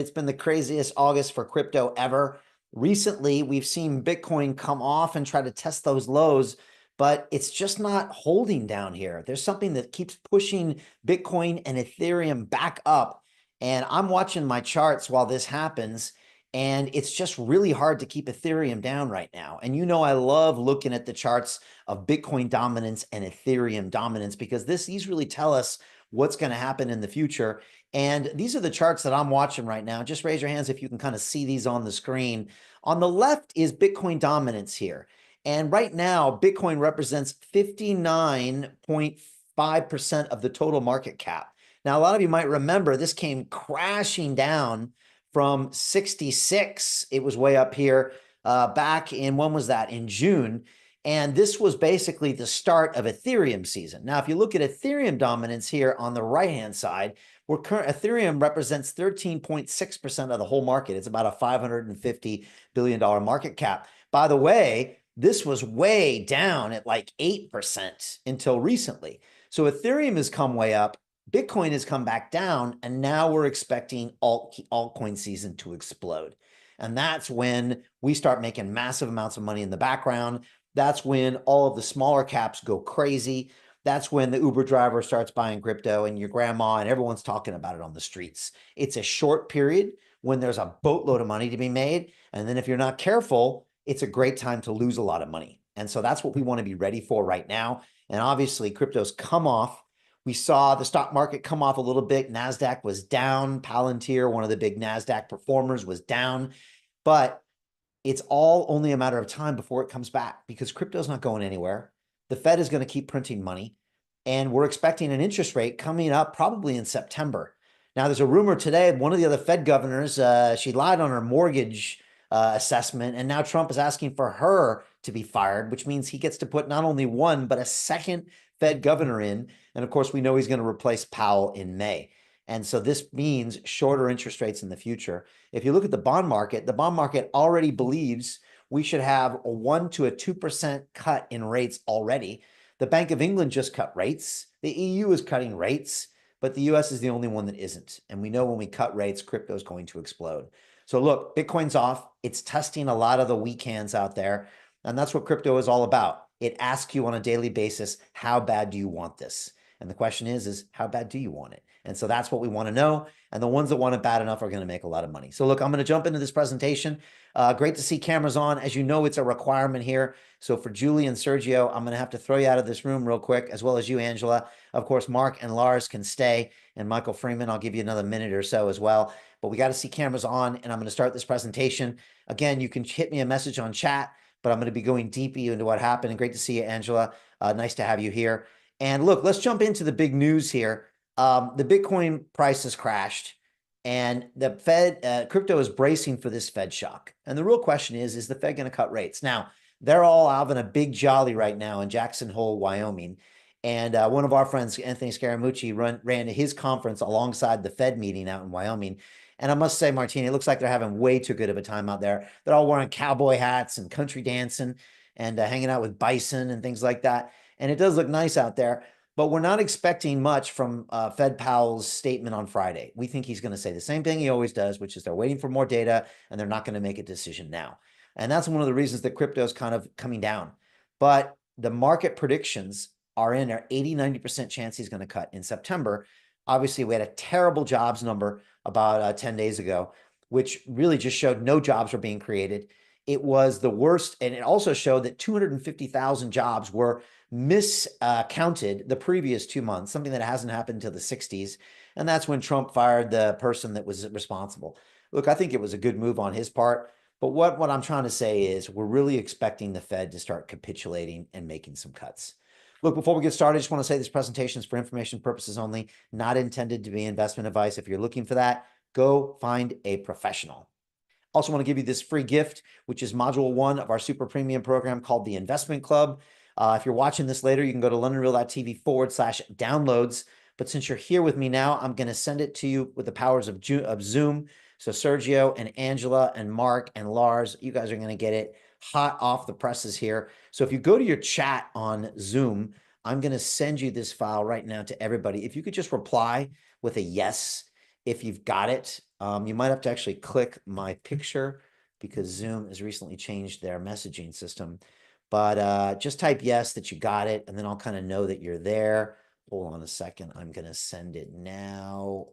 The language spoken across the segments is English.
It's been the craziest August for crypto ever. Recently, we've seen Bitcoin come off and try to test those lows, but it's just not holding down here. There's something that keeps pushing Bitcoin and Ethereum back up. And I'm watching my charts while this happens, and it's just really hard to keep Ethereum down right now. And you know, I love looking at the charts of Bitcoin dominance and Ethereum dominance because these really tell us what's going to happen in the future. And these are the charts that I'm watching right now. Just raise your hands if you can kind of see these on the screen. On the left is Bitcoin dominance here. And right now, Bitcoin represents 59.5% of the total market cap. Now, a lot of you might remember this came crashing down from 66. It was way up here back in, when was that? In June. And this was basically the start of Ethereum season. Now, if you look at Ethereum dominance here on the right-hand side, Ethereum represents 13.6% of the whole market. It's about a $550 billion market cap. By the way, this was way down at like 8% until recently. So Ethereum has come way up, Bitcoin has come back down, and now we're expecting altcoin season to explode. And that's when we start making massive amounts of money in the background. That's when all of the smaller caps go crazy. That's when the Uber driver starts buying crypto and your grandma and everyone's talking about it on the streets. It's a short period when there's a boatload of money to be made. And then if you're not careful, it's a great time to lose a lot of money. And so that's what we want to be ready for right now. And obviously, crypto's come off. We saw the stock market come off a little bit. NASDAQ was down. Palantir, one of the big NASDAQ performers, was down. But it's all only a matter of time before it comes back because crypto's not going anywhere. The Fed is going to keep printing money, and we're expecting an interest rate coming up probably in September. Now, there's a rumor today, one of the other Fed governors, she lied on her mortgage assessment, and now Trump is asking for her to be fired, which means he gets to put not only one, but a second Fed governor in. And of course, we know he's going to replace Powell in May. And so this means shorter interest rates in the future. If you look at the bond market already believes we should have a 1 to a 2% cut in rates already. The Bank of England just cut rates. The EU is cutting rates, but the US is the only one that isn't. And we know when we cut rates, crypto is going to explode. So look, Bitcoin's off. It's testing a lot of the weak hands out there. And that's what crypto is all about. It asks you on a daily basis, how bad do you want this? And the question is how bad do you want it? And so that's what we want to know. And the ones that want it bad enough are going to make a lot of money. So look, I'm going to jump into this presentation. Great to see cameras on. As you know, it's a requirement here. So for Julie and Sergio, I'm going to have to throw you out of this room real quick, as well as you, Angela. Of course, Mark and Lars can stay. And Michael Freeman, I'll give you another minute or so as well. But we got to see cameras on, and I'm going to start this presentation. Again, you can hit me a message on chat, but I'm going to be going deeply into what happened. And great to see you, Angela. Nice to have you here. And look, let's jump into the big news here. The Bitcoin price has crashed, and the Fed, crypto is bracing for this Fed shock. And the real question is the Fed going to cut rates? Now, they're all having a big jolly right now in Jackson Hole, Wyoming. And one of our friends, Anthony Scaramucci, ran to his conference alongside the Fed meeting out in Wyoming. And I must say, Martina, it looks like they're having way too good of a time out there. They're all wearing cowboy hats and country dancing and hanging out with bison and things like that. And it does look nice out there. But we're not expecting much from Fed Powell's statement on Friday. We think he's going to say the same thing he always does, which is they're waiting for more data and they're not going to make a decision now. And that's one of the reasons that crypto is kind of coming down. But the market predictions are in our 80-90% chance he's going to cut in September. Obviously, we had a terrible jobs number about 10 days ago, which really just showed no jobs were being created. It was the worst, and it also showed that 250,000 jobs were miscounted the previous 2 months, something that hasn't happened until the 60s. And that's when Trump fired the person that was responsible. Look, I think it was a good move on his part. But what I'm trying to say is we're really expecting the Fed to start capitulating and making some cuts. Look, before we get started, I just want to say this presentation is for information purposes only, not intended to be investment advice. If you're looking for that, go find a professional. Also want to give you this free gift, which is module 1 of our super premium program called the Investment Club. If you're watching this later, you can go to londonreal.tv/downloads. But since you're here with me now, I'm going to send it to you with the powers of Zoom. So Sergio and Angela and Mark and Lars, you guys are going to get it hot off the presses here. So if you go to your chat on Zoom, I'm going to send you this file right now to everybody. If you could just reply with a yes, if you've got it, You might have to actually click my picture because Zoom has recently changed their messaging system. But just type yes that you got it, and then I'll kind of know that you're there. Hold on a second. I'm going to send it now.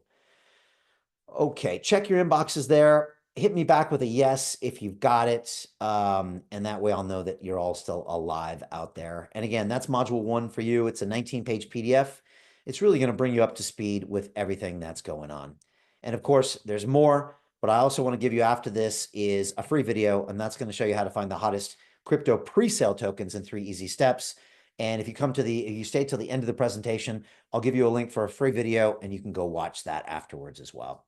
Okay, check your inboxes there. Hit me back with a yes if you've got it. And that way I'll know that you're all still alive out there. And again, that's module 1 for you. It's a 19-page PDF. It's really going to bring you up to speed with everything that's going on. And of course, there's more, but I also want to give you after this is a free video, and that's going to show you how to find the hottest crypto pre-sale tokens in 3 easy steps. And if you stay till the end of the presentation, I'll give you a link for a free video, and you can go watch that afterwards as well.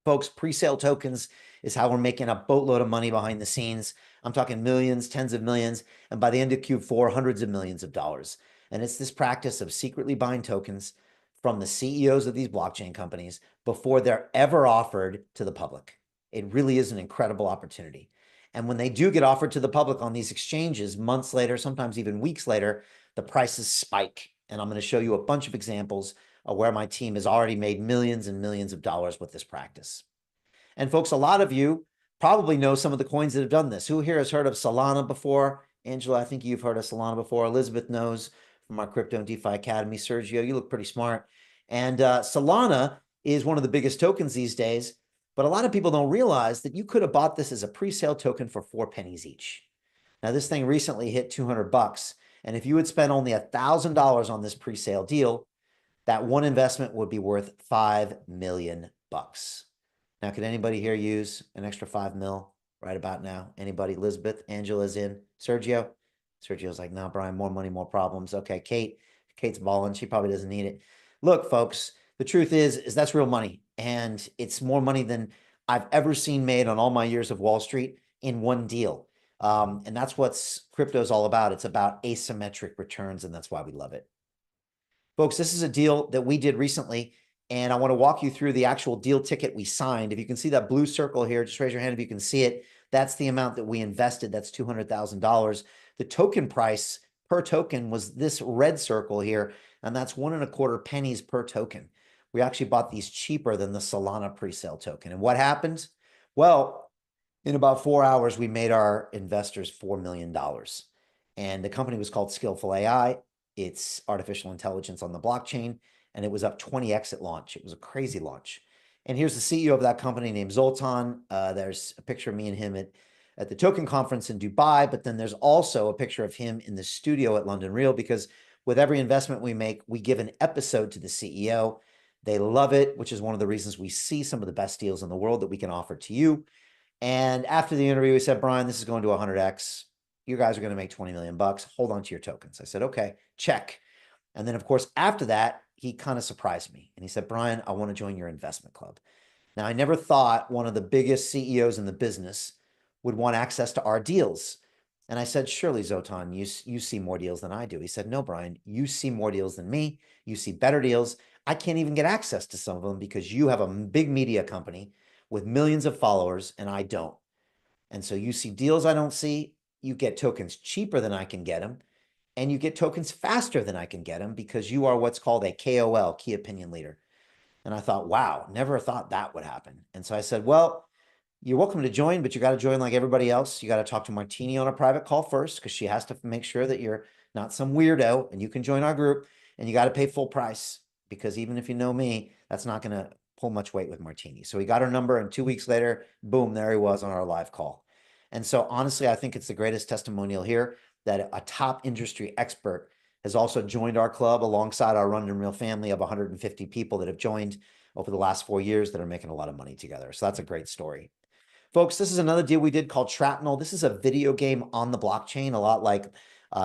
Folks, pre-sale tokens is how we're making a boatload of money behind the scenes. I'm talking millions, tens of millions, and by the end of Q4, hundreds of millions of dollars. And it's this practice of secretly buying tokens from the CEOs of these blockchain companies before they're ever offered to the public. It really is an incredible opportunity. And when they do get offered to the public on these exchanges, months later, sometimes even weeks later, the prices spike. And I'm going to show you a bunch of examples where my team has already made millions and millions of dollars with this practice. And folks, a lot of you probably know some of the coins that have done this. Who here has heard of Solana before? Angela, I think you've heard of Solana before. Elizabeth knows from our Crypto and DeFi Academy. Sergio, you look pretty smart. And Solana is one of the biggest tokens these days, but a lot of people don't realize that you could have bought this as a pre-sale token for 4 pennies each. Now, this thing recently hit 200 bucks. And if you would spend only $1,000 on this pre-sale deal, that one investment would be worth 5 million bucks. Now, could anybody here use an extra 5 mil right about now? Anybody? Elizabeth, Angela's in. Sergio? Sergio's like, no, Brian, more money, more problems. Okay, Kate's balling. She probably doesn't need it. Look, folks, the truth is that's real money. And it's more money than I've ever seen made on all my years of Wall Street in one deal. And that's what crypto's all about. It's about asymmetric returns, and that's why we love it. Folks, this is a deal that we did recently, and I want to walk you through the actual deal ticket we signed. If you can see that blue circle here, just raise your hand if you can see it. That's the amount that we invested. That's $200,000. The token price per token was this red circle here, and that's 1.25 pennies per token. We actually bought these cheaper than the Solana pre-sale token. And what happened? Well, in about 4 hours, we made our investors $4 million. And the company was called Skillful AI. It's artificial intelligence on the blockchain, and it was up 20x at launch. It was a crazy launch. And here's the CEO of that company named Zoltan. There's a picture of me and him at the token conference in Dubai, but then there's also a picture of him in the studio at London Real, because with every investment we make, we give an episode to the CEO. They love it, which is one of the reasons we see some of the best deals in the world that we can offer to you. And after the interview, we said, Brian, this is going to 100x. You guys are going to make 20 million bucks. Hold on to your tokens. I said, okay, check. And then, of course, after that, he kind of surprised me. And he said, Brian, I want to join your investment club. Now, I never thought one of the biggest CEOs in the business would want access to our deals. And I said, surely, Zoltan, you see more deals than I do. He said, no, Brian, you see more deals than me. You see better deals. I can't even get access to some of them because you have a big media company with millions of followers, and I don't. And so you see deals I don't see. You get tokens cheaper than I can get them, and you get tokens faster than I can get them because you are what's called a KOL, key opinion leader. And I thought, wow, never thought that would happen. And so I said, well, you're welcome to join, but you got to join like everybody else. You got to talk to Martini on a private call first, because she has to make sure that you're not some weirdo and you can join our group. And you got to pay full price, because even if you know me, that's not going to pull much weight with Martini. So he got her number, and 2 weeks later, boom, there he was on our live call. And so honestly, I think it's the greatest testimonial here that a top industry expert has also joined our club alongside our London Real family of 150 people that have joined over the last 4 years that are making a lot of money together. So that's a great story. Folks, this is another deal we did called Shrapnel. This is a video game on the blockchain, a lot like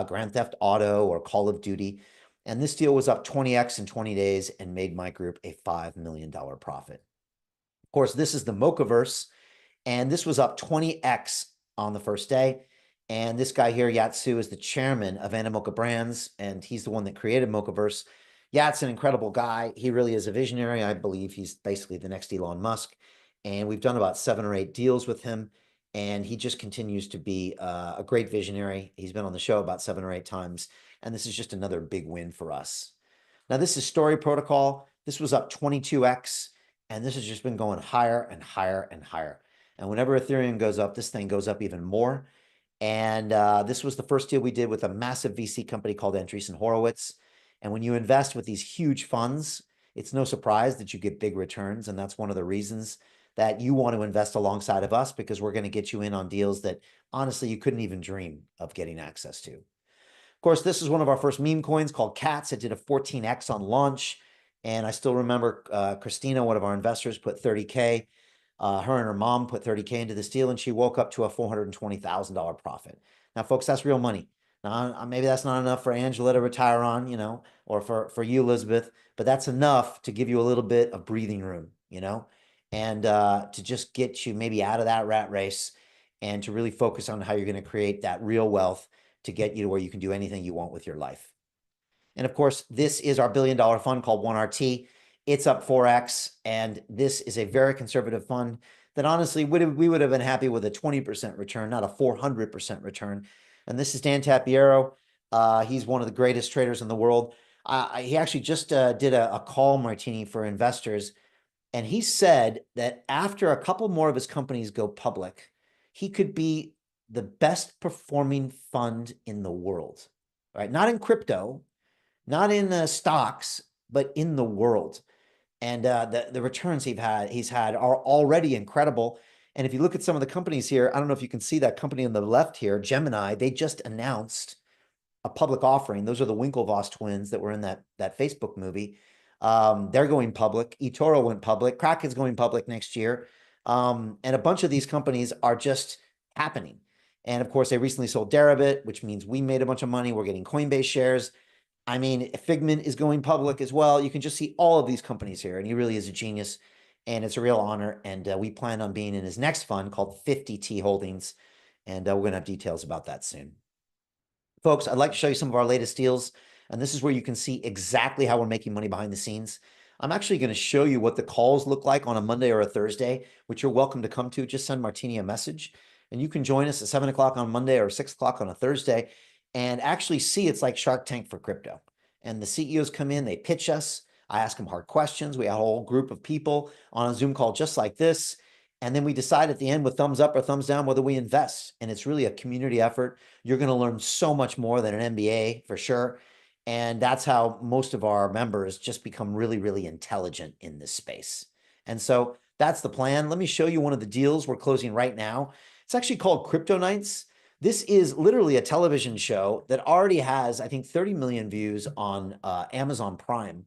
Grand Theft Auto or Call of Duty. And this deal was up 20x in 20 days and made my group a $5 million profit. Of course, this is the Mochaverse, and this was up 20x on the first day. And this guy here, Yatsu, is the chairman of Animoca Brands, and he's the one that created Mochaverse. Yat's an incredible guy. He really is a visionary. I believe he's basically the next Elon Musk. And we've done about 7 or 8 deals with him, and he just continues to be a great visionary. He's been on the show about 7 or 8 times, and this is just another big win for us. Now, this is Story Protocol. This was up 22x, And this has just been going higher and higher and higher. And whenever Ethereum goes up, this thing goes up even more. And this was the first deal we did with a massive VC company called Andreessen Horowitz. And when you invest with these huge funds, it's no surprise that you get big returns. And that's one of the reasons that you want to invest alongside of us, because we're going to get you in on deals that honestly you couldn't even dream of getting access to. Of course, this is one of our first meme coins called Cats. It did a 14x on launch. And I still remember Christina, one of our investors, put 30K. Her and her mom put 30K into this deal, and she woke up to a $420,000 profit. Now, folks, that's real money. Now, maybe that's not enough for Angela to retire on, you know, or for you, Elizabeth, but that's enough to give you a little bit of breathing room, you know, and to just get you maybe out of that rat race and to really focus on how you're going to create that real wealth to get you to where you can do anything you want with your life. And of course, this is our $1 billion fund called 1RT. It's up 4x, and this is a very conservative fund that honestly we would have been happy with a 20% return, not a 400% return. And this is Dan Tapiero. He's one of the greatest traders in the world. He actually just did a call, Martini, for investors, and he said that after a couple more of his companies go public, he could be the best performing fund in the world, right? Not in crypto, not in stocks, but in the world. And the returns he's had are already incredible. And if you look at some of the companies here, I don't know if you can see that company on the left here, Gemini, they just announced a public offering. Those are the Winklevoss twins that were in that Facebook movie. They're going public. eToro went public. Kraken's going public next year. And a bunch of these companies are just happening. And of course, they recently sold Deribit, which means we made a bunch of money. We're getting Coinbase shares. I mean, Figment is going public as well. You can just see all of these companies here, and he really is a genius, and it's a real honor. And we plan on being in his next fund called 50T Holdings, and we're going to have details about that soon. Folks, I'd like to show you some of our latest deals, and this is where you can see exactly how we're making money behind the scenes. I'm actually going to show you what the calls look like on a Monday or a Thursday, which you're welcome to come to. Just send Martini a message, and you can join us at 7 o'clock on Monday or 6 o'clock on a Thursday, and actually see it's like Shark Tank for crypto. And the CEOs come in, they pitch us. I ask them hard questions. We have a whole group of people on a Zoom call just like this. And then we decide at the end with thumbs up or thumbs down whether we invest. And it's really a community effort. You're going to learn so much more than an MBA for sure. And that's how most of our members just become really, really intelligent in this space. And so that's the plan. Let me show you one of the deals we're closing right now. It's actually called Crypto Nights. This is literally a television show that already has, I think, 30 million views on Amazon Prime.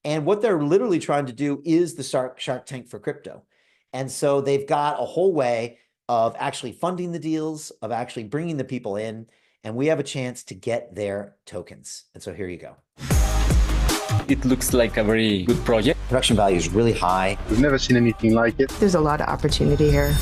And what they're literally trying to do is the Shark Tank for crypto. And so they've got a whole way of actually funding the deals, of actually bringing the people in, and we have a chance to get their tokens. And so here you go. It looks like a very good project. Production value is really high. We've never seen anything like it. There's a lot of opportunity here.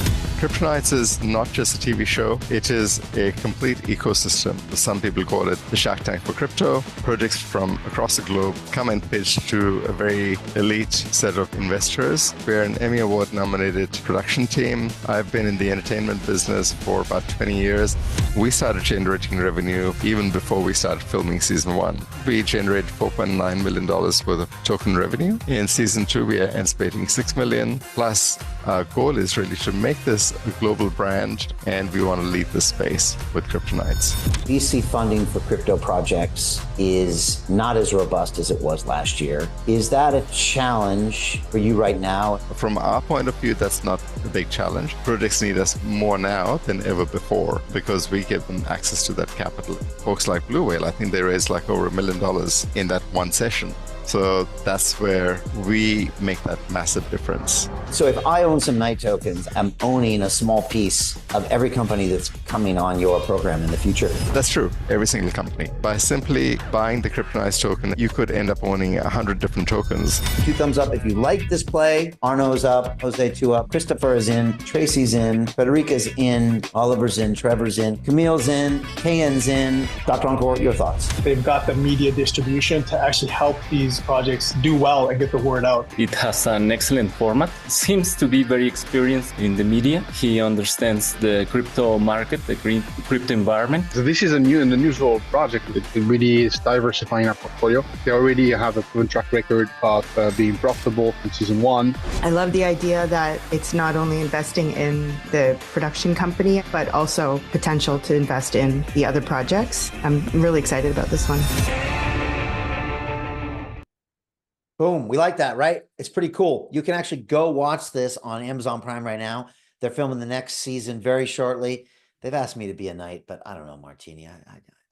Crypto Nights is not just a TV show, it is a complete ecosystem. Some people call it the Shark Tank for crypto. Projects from across the globe come and pitch to a very elite set of investors. We're an Emmy Award nominated production team. I've been in the entertainment business for about 20 years. We started generating revenue even before we started filming season 1. We generated $4.9 million worth of token revenue. In season 2, we are anticipating $6 million. Plus, our goal is really to make this a global brand, and we want to lead the space with Crypto Nights. VC funding for crypto projects is not as robust as it was last year. Is that a challenge for you right now? From our point of view, that's not a big challenge. Projects need us more now than ever before because we give them access to that capital. Folks like Blue Whale, I think they raised like over $1 million in that one session. So that's where we make that massive difference. So if I own some Night tokens, I'm owning a small piece of every company that's coming on your program in the future. That's true, every single company. By simply buying the Crypto Nights token, you could end up owning 100 different tokens. 2 thumbs up if you like this play. Arno's up, Jose 2 up, Christopher is in, Tracy's in, Federica's in, Oliver's in, Trevor's in, Camille's in, KN's in. Dr. Encore, your thoughts? They've got the media distribution to actually help these projects do well and get the word out. It has an excellent format. Seems to be very experienced in the media. He understands the crypto market the green crypto environment. So this is a new and unusual project. It really is diversifying our portfolio. They already have a proven track record of being profitable in season 1. I love the idea that it's not only investing in the production company, but also potential to invest in the other projects. I'm really excited about this one. Boom. We like that, right? It's pretty cool. You can actually go watch this on Amazon Prime right now. They're filming the next season very shortly. They've asked me to be a knight, but I don't know, Martini.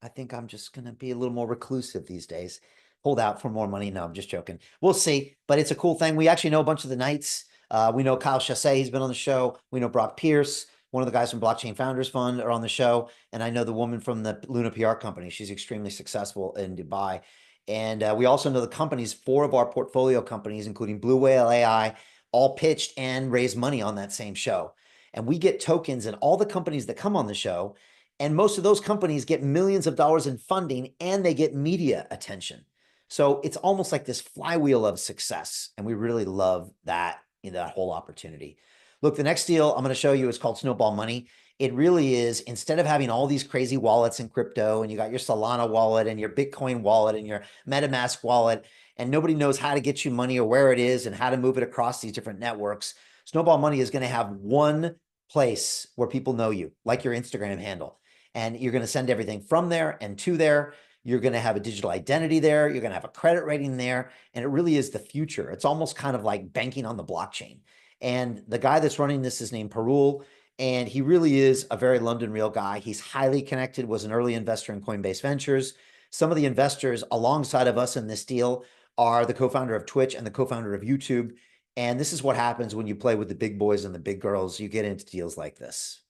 I think I'm just going to be a little more reclusive these days. Hold out for more money. No, I'm just joking. We'll see, but it's a cool thing. We actually know a bunch of the knights. We know Kyle Chassé, he's been on the show. We know Brock Pierce, one of the guys from Blockchain Founders Fund, are on the show. And I know the woman from the Luna PR company. She's extremely successful in Dubai. And we also know the companies, 4 of our portfolio companies, including Blue Whale AI, all pitched and raised money on that same show. And we get tokens in all the companies that come on the show. And most of those companies get millions of dollars in funding and they get media attention. So it's almost like this flywheel of success. And we really love that, that whole opportunity. Look, the next deal I'm going to show you is called Snowball Money. It really is, instead of having all these crazy wallets in crypto, and you got your Solana wallet and your Bitcoin wallet and your MetaMask wallet, and nobody knows how to get you money or where it is and how to move it across these different networks, Snowball Money is going to have one place where people know you, like your Instagram handle. And you're going to send everything from there and to there. You're going to have a digital identity there. You're going to have a credit rating there. And it really is the future. It's almost kind of like banking on the blockchain. And the guy that's running this is named Parul. And he really is a very London real guy. He's highly connected, was an early investor in Coinbase Ventures. Some of the investors alongside of us in this deal are the co-founder of Twitch and the co-founder of YouTube. And this is what happens when you play with the big boys and the big girls. You get into deals like this.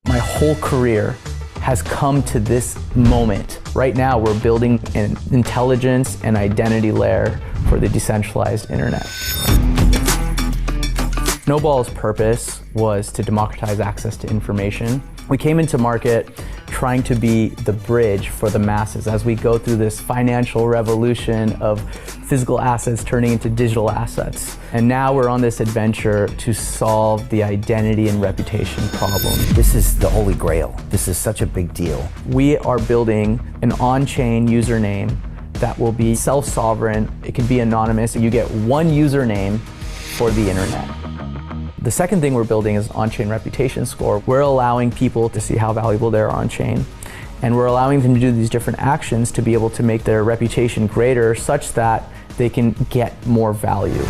My whole career has come to this moment. Right now, we're building an intelligence and identity layer for the decentralized internet. Snowball's purpose was to democratize access to information. We came into market trying to be the bridge for the masses as we go through this financial revolution of physical assets turning into digital assets. And now we're on this adventure to solve the identity and reputation problem. This is the holy grail. This is such a big deal. We are building an on-chain username that will be self-sovereign. It can be anonymous. You get one username for the internet. The second thing we're building is on-chain reputation score. We're allowing people to see how valuable they are on-chain. And we're allowing them to do these different actions to be able to make their reputation greater such that they can get more value.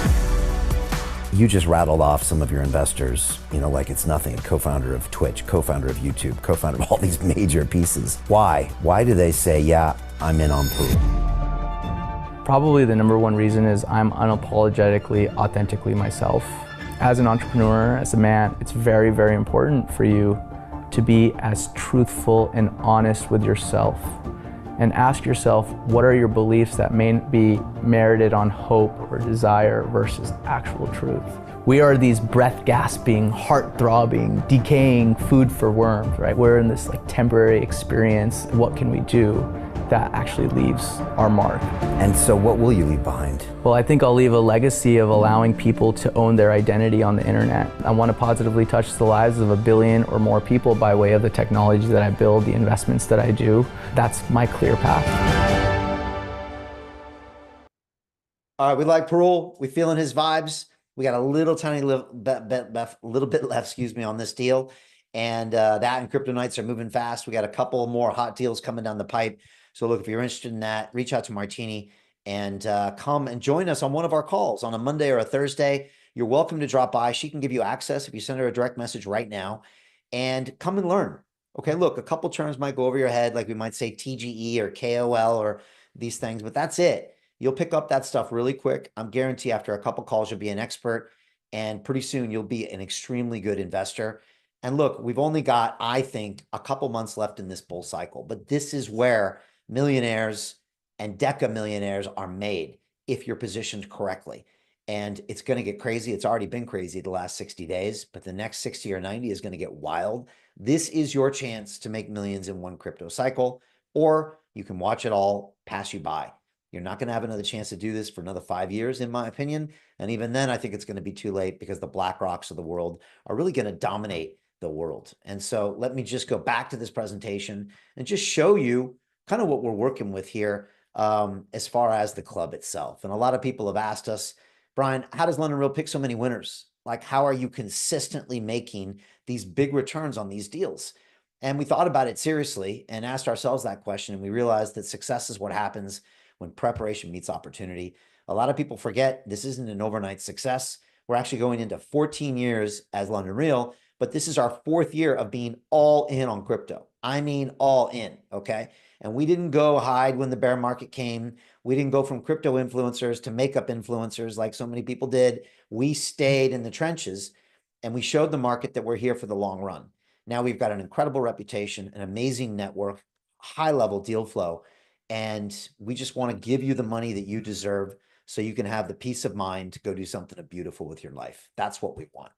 You just rattled off some of your investors, like it's nothing. Co-founder of Twitch, co-founder of YouTube, co-founder of all these major pieces. Why? Why do they say, yeah, I'm in on Parul? Probably the number one reason is I'm unapologetically, authentically myself. As an entrepreneur, as a man, it's very, very important for you to be as truthful and honest with yourself. And ask yourself, what are your beliefs that may be merited on hope or desire versus actual truth? We are these breath-gasping, heart-throbbing, decaying food for worms, right? We're in this temporary experience. What can we do that actually leaves our mark? And so what will you leave behind? Well, I think I'll leave a legacy of allowing people to own their identity on the internet. I want to positively touch the lives of 1 billion or more people by way of the technology that I build, the investments that I do. That's my clear path. All right, we like Parul. We feeling his vibes. We got a little tiny little bit left, on this deal. And that and Crypto Knights are moving fast. We got a couple more hot deals coming down the pipe. So look, if you're interested in that, reach out to Martini and come and join us on one of our calls on a Monday or a Thursday. You're welcome to drop by. She can give you access if you send her a direct message right now and come and learn. Okay, look, a couple terms might go over your head, like we might say TGE or KOL or these things, but that's it. You'll pick up that stuff really quick. I'm guarantee after a couple calls, you'll be an expert, and pretty soon you'll be an extremely good investor. And look, we've only got, I think, a couple months left in this bull cycle, but this is where millionaires and deca millionaires are made if you're positioned correctly. And it's going to get crazy. It's already been crazy the last 60 days, but the next 60 or 90 is going to get wild. This is your chance to make millions in one crypto cycle, or you can watch it all pass you by. You're not going to have another chance to do this for another 5 years, in my opinion. And even then, I think it's going to be too late because the BlackRocks of the world are really going to dominate the world. And so let me just go back to this presentation and just show you kind of what we're working with here as far as the club itself. And a lot of people have asked us, Brian, how does London Real pick so many winners? Like, how are you consistently making these big returns on these deals? And we thought about it seriously and asked ourselves that question. And we realized that success is what happens when preparation meets opportunity. A lot of people forget this isn't an overnight success. We're actually going into 14 years as London Real, but this is our 4th year of being all in on crypto. I mean, all in, okay? And we didn't go hide when the bear market came. We didn't go from crypto influencers to makeup influencers like so many people did. We stayed in the trenches and we showed the market that we're here for the long run. Now we've got an incredible reputation, an amazing network, high level deal flow, and we just want to give you the money that you deserve so you can have the peace of mind to go do something beautiful with your life. That's what we want.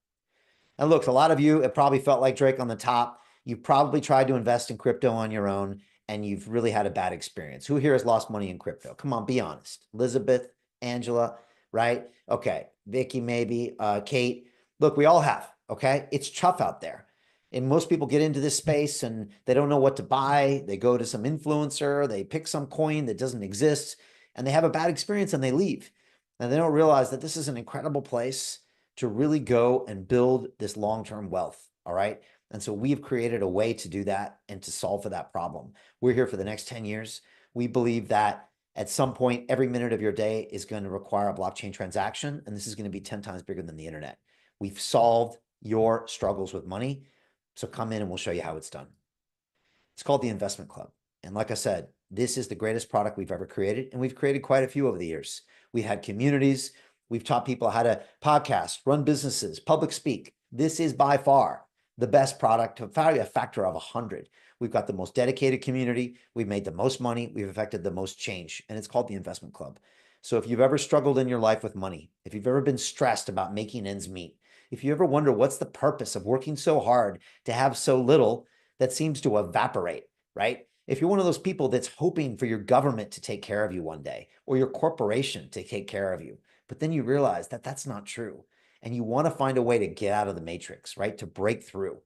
And look, a lot of you, it probably felt like Drake on the top. You probably tried to invest in crypto on your own and you've really had a bad experience. Who here has lost money in crypto? Come on, be honest. Elizabeth, Angela, right? Okay. Vicky, maybe, Kate. Look, we all have, okay? It's tough out there. And most people get into this space and they don't know what to buy. They go to some influencer, they pick some coin that doesn't exist, and they have a bad experience and they leave. And they don't realize that this is an incredible place to really go and build this long-term wealth, all right? And so we've created a way to do that and to solve for that problem. We're here for the next 10 years. We believe that at some point, every minute of your day is going to require a blockchain transaction, and this is going to be 10 times bigger than the internet. We've solved your struggles with money. So come in and we'll show you how it's done. It's called the Investment Club. And like I said, this is the greatest product we've ever created. And we've created quite a few over the years. We've had communities. We've taught people how to podcast, run businesses, public speak. This is by far the best product, probably a factor of 100. We've got the most dedicated community. We've made the most money. We've affected the most change. And it's called the Investment Club. So if you've ever struggled in your life with money, if you've ever been stressed about making ends meet, if you ever wonder what's the purpose of working so hard to have so little that seems to evaporate, right? If you're one of those people that's hoping for your government to take care of you one day or your corporation to take care of you, but then you realize that that's not true and you want to find a way to get out of the matrix, right? To break through.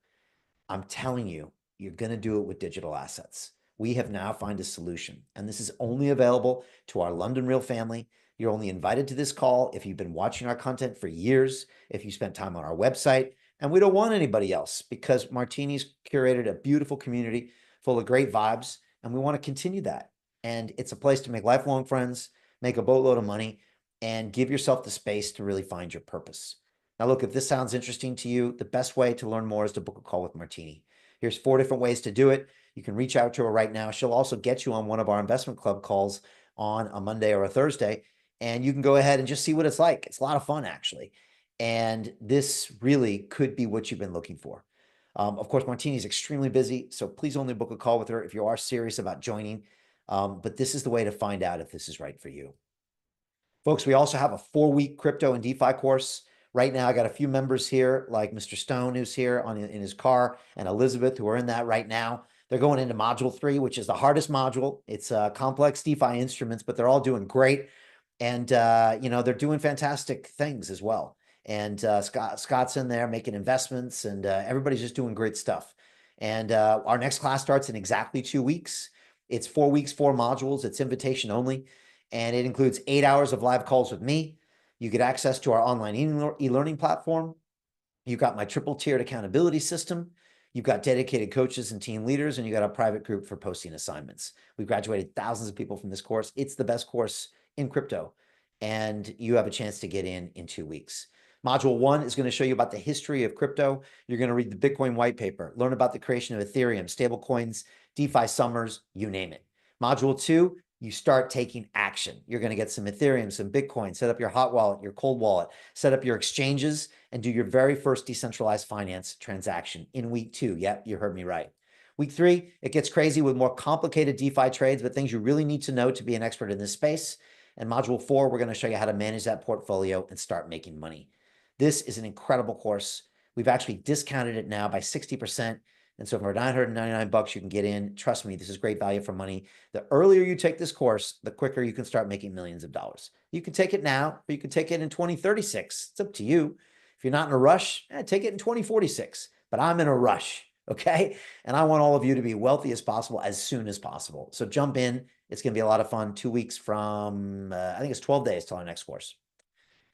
I'm telling you, you're going to do it with digital assets. We have now found a solution, and this is only available to our London Real family. You're only invited to this call if you've been watching our content for years, if you spent time on our website, and we don't want anybody else because Martini's curated a beautiful community full of great vibes, and we want to continue that. And it's a place to make lifelong friends, make a boatload of money, and give yourself the space to really find your purpose. Now, look, if this sounds interesting to you, the best way to learn more is to book a call with Martini. Here's 4 different ways to do it. You can reach out to her right now. She'll also get you on one of our Investment Club calls on a Monday or a Thursday. And you can go ahead and just see what it's like. It's a lot of fun, actually. And this really could be what you've been looking for. Of course, Martini's extremely busy, so please only book a call with her if you are serious about joining. But this is the way to find out if this is right for you. Folks, we also have a 4-week crypto and DeFi course. Right now, I got a few members here, like Mr. Stone, who's here in his car, and Elizabeth, who are in that right now. They're going into module 3, which is the hardest module. It's complex DeFi instruments, but they're all doing great. And, you know, they're doing fantastic things as well. And Scott's in there making investments, and everybody's just doing great stuff. And our next class starts in exactly 2 weeks. It's 4 weeks, 4 modules. It's invitation only. And it includes 8 hours of live calls with me. You get access to our online e-learning platform. You've got my triple tiered accountability system. You've got dedicated coaches and team leaders, and you got a private group for posting assignments. We've graduated thousands of people from this course. It's the best course in crypto, and you have a chance to get in 2 weeks. Module 1 is going to show you about the history of crypto. You're going to read the Bitcoin white paper, learn about the creation of Ethereum, stablecoins, DeFi summers, you name it. Module 2, you start taking action. You're going to get some Ethereum, some Bitcoin, set up your hot wallet, your cold wallet, set up your exchanges, and do your very first decentralized finance transaction in week 2. Yep, you heard me right. Week 3, it gets crazy with more complicated DeFi trades, but things you really need to know to be an expert in this space. And module 4, we're going to show you how to manage that portfolio and start making money. This is an incredible course. We've actually discounted it now by 60%. And so for $999, you can get in. Trust me, this is great value for money. The earlier you take this course, the quicker you can start making millions of dollars. You can take it now, or you can take it in 2036. It's up to you. If you're not in a rush, take it in 2046. but I'm in a rush. Okay. And I want all of you to be wealthy as possible as soon as possible. So jump in. It's going to be a lot of fun. 2 weeks from, I think it's 12 days till our next course.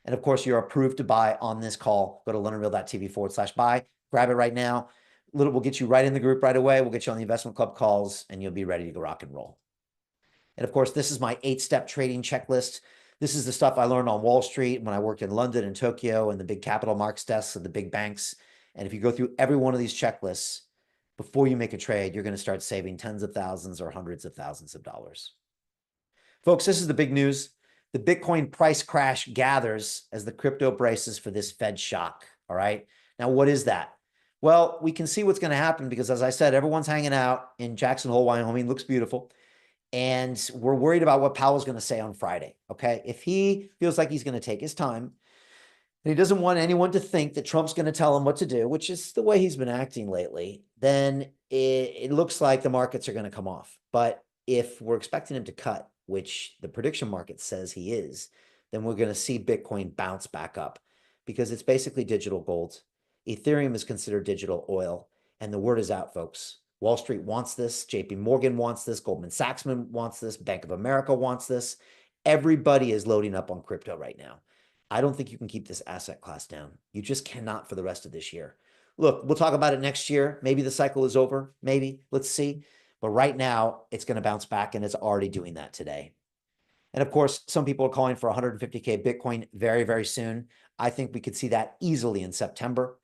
And of course, you're approved to buy on this call. Go to londonreal.tv/buy. Grab it right now. We'll get you right in the group right away. We'll get you on the investment club calls and you'll be ready to go rock and roll. And of course, this is my 8-step trading checklist. This is the stuff I learned on Wall Street when I worked in London and Tokyo and the big capital markets desks of the big banks. And if you go through every one of these checklists before you make a trade, you're going to start saving tens of thousands or hundreds of thousands of dollars. Folks, this is the big news. The Bitcoin price crash gathers as the crypto braces for this Fed shock. All right. Now, what is that? Well, we can see what's going to happen because, as I said, everyone's hanging out in Jackson Hole, Wyoming. Looks beautiful. And we're worried about what Powell's going to say on Friday. Okay. If he feels like he's going to take his time and he doesn't want anyone to think that Trump's going to tell him what to do, which is the way he's been acting lately, then it looks like the markets are going to come off. But if we're expecting him to cut, which the prediction market says he is, then we're going to see Bitcoin bounce back up because it's basically digital gold. Ethereum is considered digital oil. And the word is out, folks. Wall Street wants this. JP Morgan wants this. Goldman Sachs wants this. Bank of America wants this. Everybody is loading up on crypto right now. I don't think you can keep this asset class down. You just cannot for the rest of this year. Look, we'll talk about it next year. Maybe the cycle is over. Maybe. Let's see. But right now, it's going to bounce back, and it's already doing that today. And of course, some people are calling for 150K Bitcoin very, very soon. I think we could see that easily in September.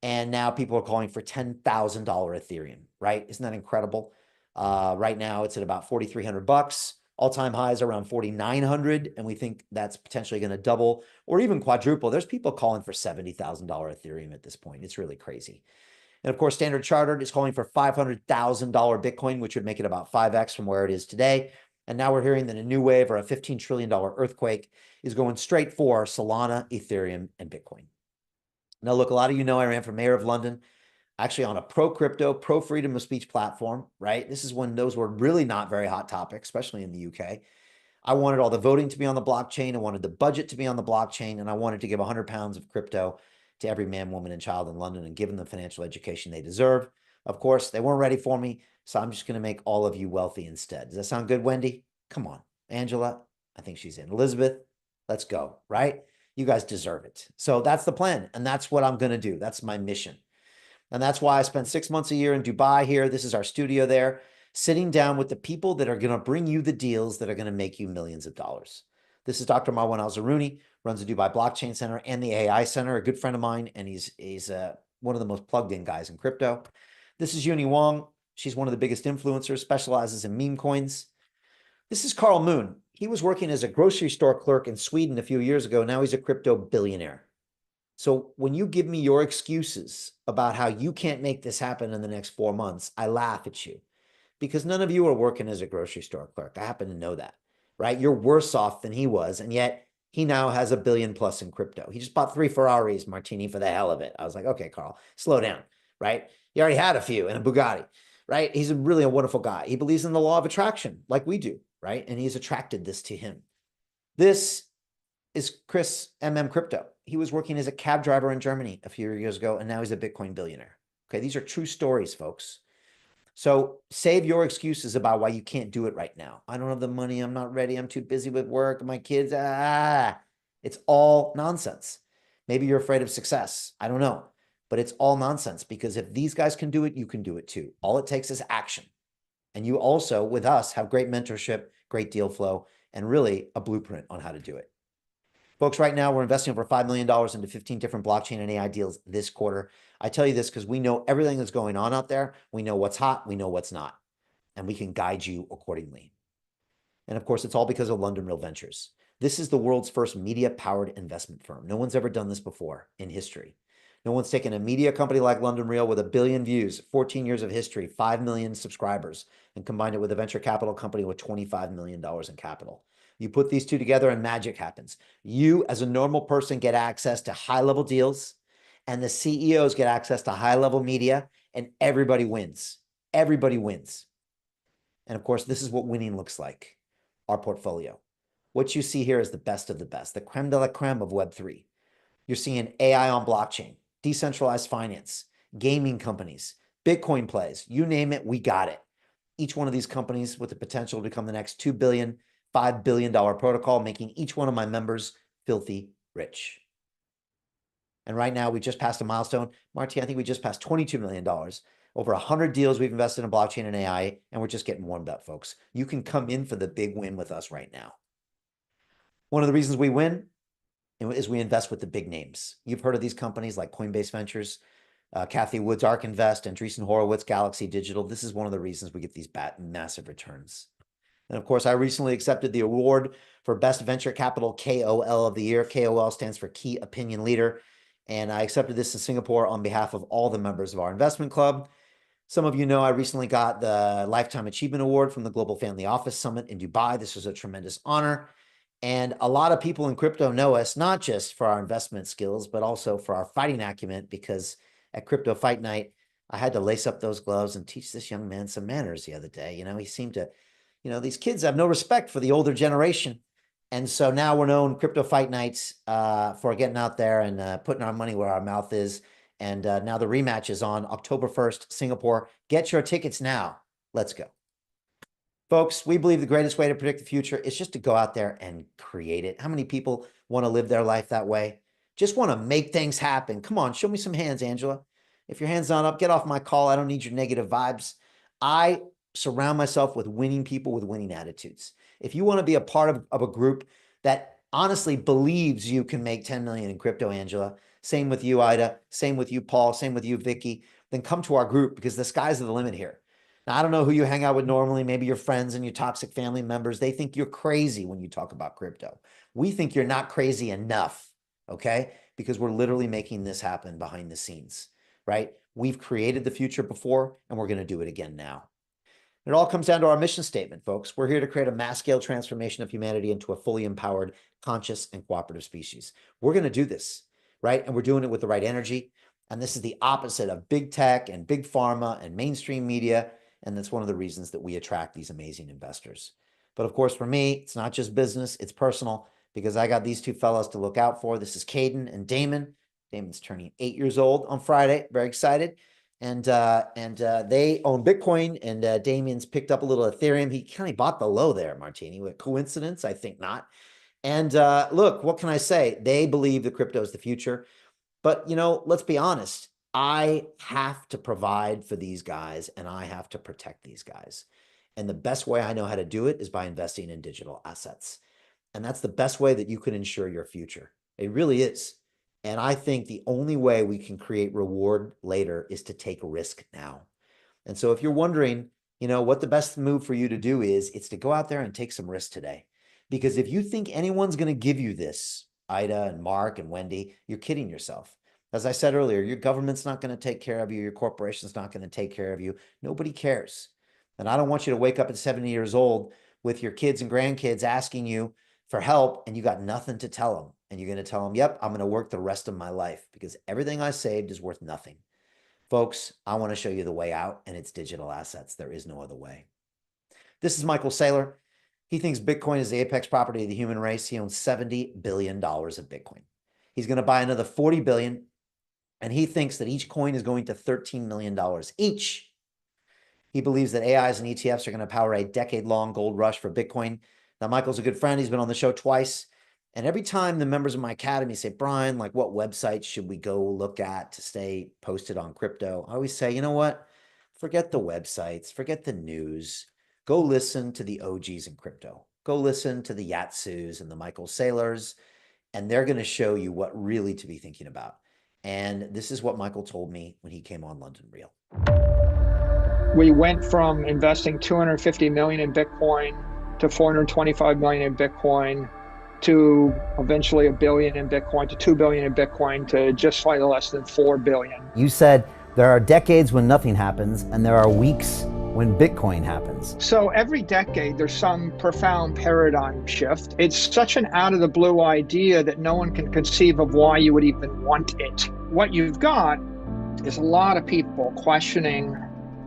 And now people are calling for $10,000 Ethereum, right? Isn't that incredible? Right now, it's at about $4,300. All-time highs around 4,900, and we think that's potentially going to double or even quadruple. There's people calling for $70,000 Ethereum at this point. It's really crazy. And of course, Standard Chartered is calling for $500,000 Bitcoin, which would make it about 5x from where it is today. And now we're hearing that a new wave or a $15 trillion earthquake is going straight for Solana, Ethereum, and Bitcoin. Now, look, a lot of you know I ran for mayor of London, actually on a pro-crypto, pro-freedom of speech platform, right? This is when those were really not very hot topics, especially in the UK. I wanted all the voting to be on the blockchain. I wanted the budget to be on the blockchain, and I wanted to give 100 pounds of crypto to every man, woman, and child in London and give them the financial education they deserve. Of course, they weren't ready for me, so I'm just going to make all of you wealthy instead. Does that sound good, Wendy? Come on. Angela, I think she's in. Elizabeth, let's go, right? You guys deserve it. So that's the plan, and that's what I'm going to do. That's my mission. And that's why I spent 6 months a year in Dubai here. This is our studio there, sitting down with the people that are going to bring you the deals that are going to make you millions of dollars. This is Dr. Marwan Al-Zaruni, runs the Dubai Blockchain Center and the AI Center, a good friend of mine, and he's one of the most plugged in guys in crypto. This is Yuni Wong. She's one of the biggest influencers, specializes in meme coins. This is Carl Moon. He was working as a grocery store clerk in Sweden a few years ago. Now he's a crypto billionaire. So when you give me your excuses about how you can't make this happen in the next 4 months, I laugh at you because none of you are working as a grocery store clerk. I happen to know that, right? You're worse off than he was. And yet he now has $1 billion plus in crypto. He just bought 3 Ferraris, Martini, for the hell of it. I was like, okay, Carl, slow down, right? He already had a few and a Bugatti, right? He's really a wonderful guy. He believes in the law of attraction like we do, right? And he's attracted this to him. This is Chris Crypto. He was working as a cab driver in Germany a few years ago, and now he's a Bitcoin billionaire. Okay, these are true stories, folks. So save your excuses about why you can't do it right now. I don't have the money. I'm not ready. I'm too busy with work. My kids. It's all nonsense. Maybe you're afraid of success. I don't know. But it's all nonsense because if these guys can do it, you can do it too. All it takes is action. And you also, with us, have great mentorship, great deal flow, and really a blueprint on how to do it. Folks, right now we're investing over $5 million into 15 different blockchain and AI deals this quarter. I tell you this because we know everything that's going on out there. We know what's hot. We know what's not. And we can guide you accordingly. And of course, it's all because of London Real Ventures. This is the world's first media-powered investment firm. No one's ever done this before in history. No one's taken a media company like London Real with 1 billion views, 14 years of history, 5 million subscribers, and combined it with a venture capital company with $25 million in capital. You put these two together and magic happens. You, as a normal person, get access to high-level deals, and the CEOs get access to high-level media, and everybody wins. Everybody wins. And of course, this is what winning looks like, our portfolio. What you see here is the best of the best, the creme de la creme of Web3. You're seeing AI on blockchain, decentralized finance, gaming companies, Bitcoin plays, you name it, we got it. Each one of these companies with the potential to become the next $2 billion, $5 billion protocol, making each one of my members filthy rich. And right now we just passed a milestone. Marty, I think we just passed $22 million. Over 100 deals we've invested in blockchain and AI, and we're just getting warmed up, folks. You can come in for the big win with us right now. One of the reasons we win is we invest with the big names. You've heard of these companies like Coinbase Ventures, Cathie Wood's ARK Invest, Andreessen Horowitz, Galaxy Digital. This is one of the reasons we get these massive returns. And of course, I recently accepted the award for Best Venture Capital KOL of the Year. KOL stands for Key Opinion Leader. And I accepted this in Singapore on behalf of all the members of our investment club. Some of you know I recently got the Lifetime Achievement Award from the Global Family Office Summit in Dubai. This was a tremendous honor. And a lot of people in crypto know us, not just for our investment skills, but also for our fighting acumen, because at Crypto Fight Night, I had to lace up those gloves and teach this young man some manners the other day. You know, he seemed to, these kids have no respect for the older generation. And so now we're known Crypto Fight Nights for getting out there and putting our money where our mouth is. And now the rematch is on October 1st, Singapore. Get your tickets now. Let's go. Folks, we believe the greatest way to predict the future is just to go out there and create it. How many people want to live their life that way? Just want to make things happen. Come on, show me some hands, Angela. If your hand's not up, get off my call. I don't need your negative vibes. I surround myself with winning people with winning attitudes. If you want to be a part of a group that honestly believes you can make 10 million in crypto, Angela, same with you, Ida, same with you, Paul, same with you, Vicky, then come to our group, because the sky's the limit here. Now, I don't know who you hang out with normally, maybe your friends and your toxic family members. They think you're crazy when you talk about crypto. We think you're not crazy enough, okay? Because we're literally making this happen behind the scenes, right? We've created the future before, and we're going to do it again now. It all comes down to our mission statement, folks. We're here to create a mass-scale transformation of humanity into a fully empowered, conscious, and cooperative species. We're going to do this, right? And we're doing it with the right energy. And this is the opposite of big tech and big pharma and mainstream media. And that's one of the reasons that we attract these amazing investors. But of course, for me, it's not just business, it's personal, because I got these two fellows to look out for. This is Caden and Damon. Damon's turning 8 years old on Friday. Very excited. And they own Bitcoin, and Damien's picked up a little Ethereum. He kind of bought the low there, Martini. With coincidence? I think not. And look, what can I say? They believe the crypto is the future. But, let's be honest. I have to provide for these guys, and I have to protect these guys. And the best way I know how to do it is by investing in digital assets. And that's the best way that you can ensure your future. It really is. And I think the only way we can create reward later is to take risk now. And so if you're wondering, what the best move for you to do is, it's to go out there and take some risk today. Because if you think anyone's going to give you this, Ida and Mark and Wendy, you're kidding yourself. As I said earlier, your government's not going to take care of you. Your corporation's not going to take care of you. Nobody cares. And I don't want you to wake up at 70 years old with your kids and grandkids asking you for help, and you got nothing to tell them. And you're going to tell them, yep, I'm going to work the rest of my life because everything I saved is worth nothing. Folks, I want to show you the way out, and it's digital assets. There is no other way. This is Michael Saylor. He thinks Bitcoin is the apex property of the human race. He owns $70 billion of Bitcoin. He's going to buy another $40 billion. And he thinks that each coin is going to $13 million each. He believes that AIs and ETFs are going to power a decade-long gold rush for Bitcoin. Now, Michael's a good friend. He's been on the show twice. And every time the members of my academy say, Brian, what websites should we go look at to stay posted on crypto? I always say, you know what? Forget the websites. Forget the news. Go listen to the OGs in crypto. Go listen to the Yatsus and the Michael Saylors. And they're going to show you what really to be thinking about. And this is what Michael told me when he came on London Real. We went from investing 250 million in Bitcoin to 425 million in Bitcoin to eventually $1 billion in Bitcoin to $2 billion in Bitcoin to just slightly less than $4 billion. You said there are decades when nothing happens and there are weeks when Bitcoin happens. So every decade, there's some profound paradigm shift. It's such an out of the blue idea that no one can conceive of why you would even want it. What you've got is a lot of people questioning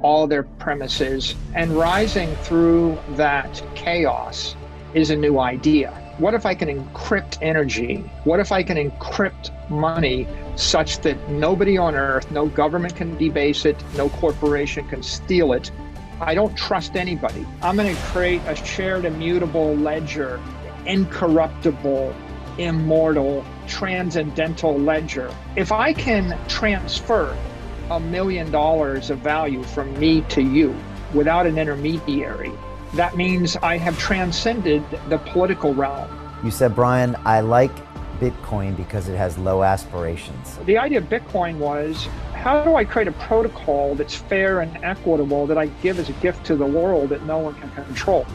all their premises, and rising through that chaos is a new idea. What if I can encrypt energy? What if I can encrypt money such that nobody on earth, no government can debase it, no corporation can steal it? I don't trust anybody. I'm going to create a shared immutable ledger, incorruptible, immortal, transcendental ledger. If I can transfer $1 million of value from me to you without an intermediary, that means I have transcended the political realm. You said, Brian, I like Bitcoin because it has low aspirations. The idea of Bitcoin was, how do I create a protocol that's fair and equitable that I give as a gift to the world that no one can control?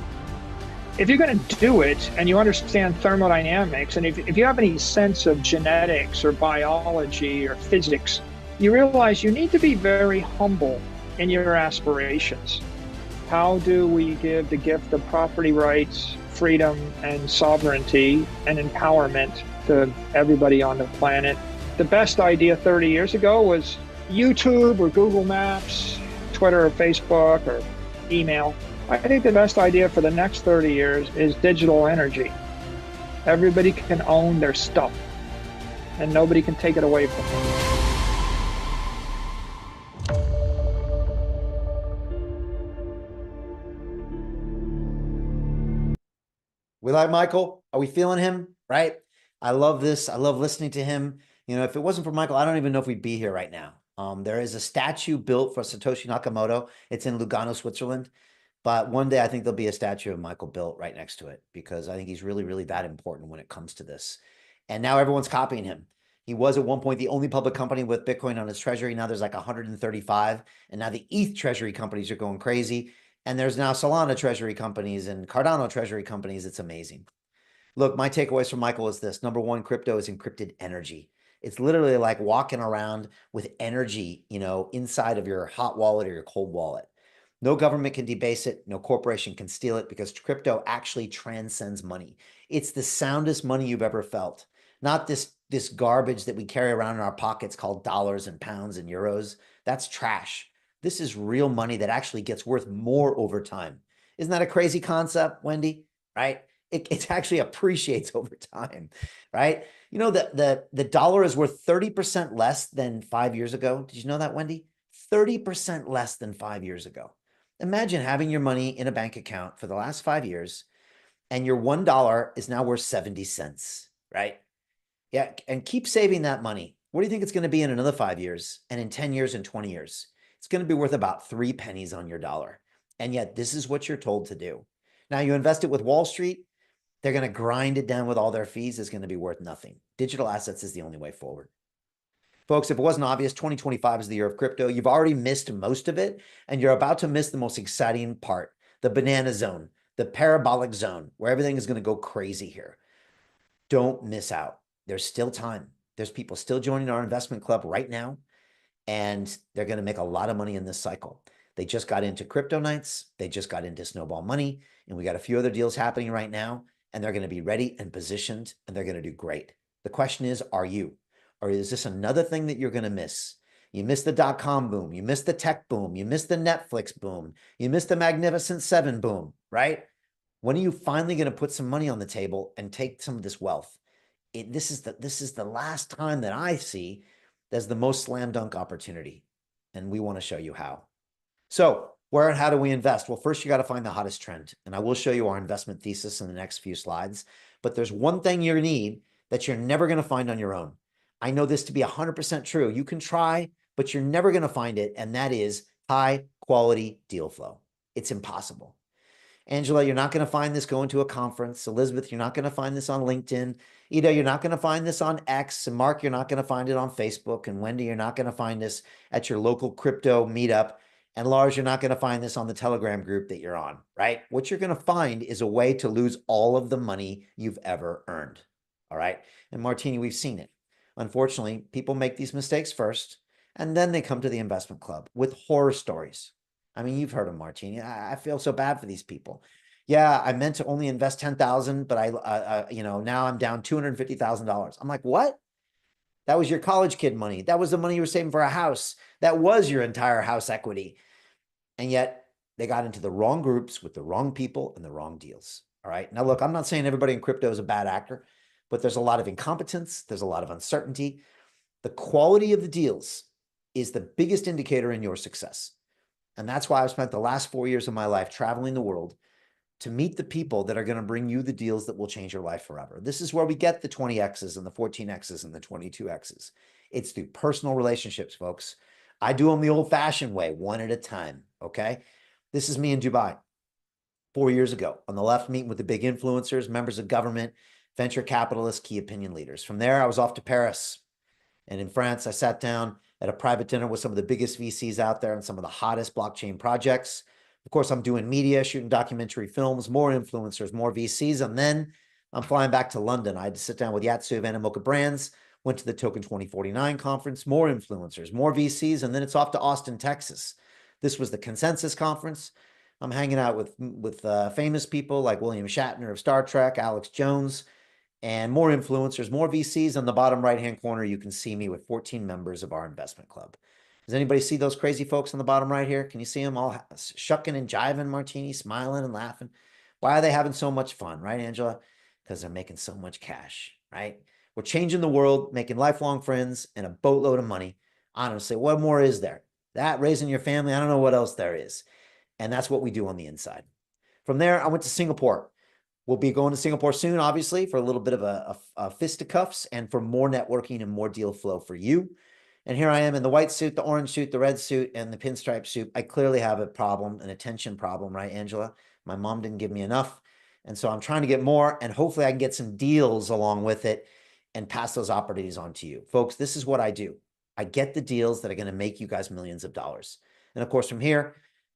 If you're going to do it and you understand thermodynamics, and if you have any sense of genetics or biology or physics, you realize you need to be very humble in your aspirations. How do we give the gift of property rights, freedom, and sovereignty and empowerment to everybody on the planet? The best idea 30 years ago was YouTube or Google Maps, Twitter or Facebook or email. I think the best idea for the next 30 years is digital energy. Everybody can own their stuff and nobody can take it away from them. We like Michael. Are we feeling him? Right? I love this. I love listening to him. You know, if it wasn't for Michael, I don't even know if we'd be here right now. There is a statue built for Satoshi Nakamoto. It's in Lugano, Switzerland. But one day I think there'll be a statue of Michael built right next to it because I think he's really, really that important when it comes to this. And now everyone's copying him. He was at one point the only public company with Bitcoin on its treasury. Now there's like 135. And now the ETH treasury companies are going crazy. And there's now Solana treasury companies and Cardano treasury companies. It's amazing. Look, my takeaways from Michael is this. Number one, crypto is encrypted energy. It's literally like walking around with energy, you know, inside of your hot wallet or your cold wallet. No government can debase it. No corporation can steal it because crypto actually transcends money. It's the soundest money you've ever felt. Not this garbage that we carry around in our pockets called dollars and pounds and euros. That's trash. This is real money that actually gets worth more over time. Isn't that a crazy concept, Wendy? Right? It actually appreciates over time, right? You know, the dollar is worth 30% less than 5 years ago. Did you know that, Wendy? 30% less than 5 years ago. Imagine having your money in a bank account for the last 5 years and your $1 is now worth 70 cents, right? Yeah, and keep saving that money. What do you think it's going to be in another 5 years and in 10 years and 20 years? It's going to be worth about 3 pennies on your dollar. And yet this is what you're told to do. Now you invest it with Wall Street, they're going to grind it down with all their fees. It's going to be worth nothing. Digital assets is the only way forward. Folks, if it wasn't obvious, 2025 is the year of crypto. You've already missed most of it, and you're about to miss the most exciting part, the banana zone, the parabolic zone, where everything is going to go crazy here. Don't miss out. There's still time. There's people still joining our investment club right now, and they're going to make a lot of money in this cycle. They just got into Crypto Nights. They just got into Snowball Money, and we got a few other deals happening right now, and they're going to be ready and positioned, and they're going to do great. The question is, are you? Or is this another thing that you're going to miss? You missed the dot-com boom. You missed the tech boom. You missed the Netflix boom. You missed the Magnificent Seven boom, right? When are you finally going to put some money on the table and take some of this wealth? This is the last time that I see there's the most slam dunk opportunity. And we want to show you how. So where and how do we invest? Well, first you got to find the hottest trend. And I will show you our investment thesis in the next few slides. But there's one thing you need that you're never going to find on your own. I know this to be 100% true. You can try, but you're never going to find it. And that is high quality deal flow. It's impossible. Angela, you're not going to find this going to a conference. Elizabeth, you're not going to find this on LinkedIn. Ida, you're not going to find this on X. And Mark, you're not going to find it on Facebook. And Wendy, you're not going to find this at your local crypto meetup. And Lars, you're not going to find this on the Telegram group that you're on, right? What you're going to find is a way to lose all of the money you've ever earned. All right. And Martini, we've seen it. Unfortunately, people make these mistakes first, and then they come to the investment club with horror stories. I mean, you've heard of Martini. I feel so bad for these people. Yeah, I meant to only invest 10,000, but now I'm down $250,000. I'm like, what? That was your college kid money. That was the money you were saving for a house. That was your entire house equity. And yet they got into the wrong groups with the wrong people and the wrong deals. All right. Now, look, I'm not saying everybody in crypto is a bad actor, but there's a lot of incompetence. There's a lot of uncertainty. The quality of the deals is the biggest indicator in your success. And that's why I've spent the last 4 years of my life traveling the world to meet the people that are going to bring you the deals that will change your life forever. This is where we get the 20Xs and the 14Xs and the 22Xs. It's through personal relationships, folks. I do them the old-fashioned way, one at a time, okay? This is me in Dubai 4 years ago. On the left, meeting with the big influencers, members of government, venture capitalists, key opinion leaders. From there, I was off to Paris. And in France, I sat down at a private dinner with some of the biggest VCs out there and some of the hottest blockchain projects. Of course, I'm doing media, shooting documentary films, more influencers, more VCs. And then I'm flying back to London. I had to sit down with Yatsu of Animoca Brands, went to the Token 2049 conference, more influencers, more VCs, and then it's off to Austin, Texas. This was the Consensus Conference. I'm hanging out with famous people like William Shatner of Star Trek, Alex Jones, and more influencers, more VCs. On the bottom right-hand corner, you can see me with 14 members of our investment club. Does anybody see those crazy folks on the bottom right here? Can you see them all shucking and jiving, Martini, smiling and laughing? Why are they having so much fun, right, Angela? Because they're making so much cash, right? We're changing the world, making lifelong friends, and a boatload of money. Honestly, what more is there? That, raising your family, I don't know what else there is. And that's what we do on the inside. From there, I went to Singapore. We'll be going to Singapore soon, obviously, for a little bit of a fisticuffs and for more networking and more deal flow for you. And here I am in the white suit, the orange suit, the red suit, and the pinstripe suit. I clearly have a problem, an attention problem, right, Angela? My mom didn't give me enough. And so I'm trying to get more, and hopefully I can get some deals along with it and pass those opportunities on to you. Folks, this is what I do. I get the deals that are going to make you guys millions of dollars. And of course, from here,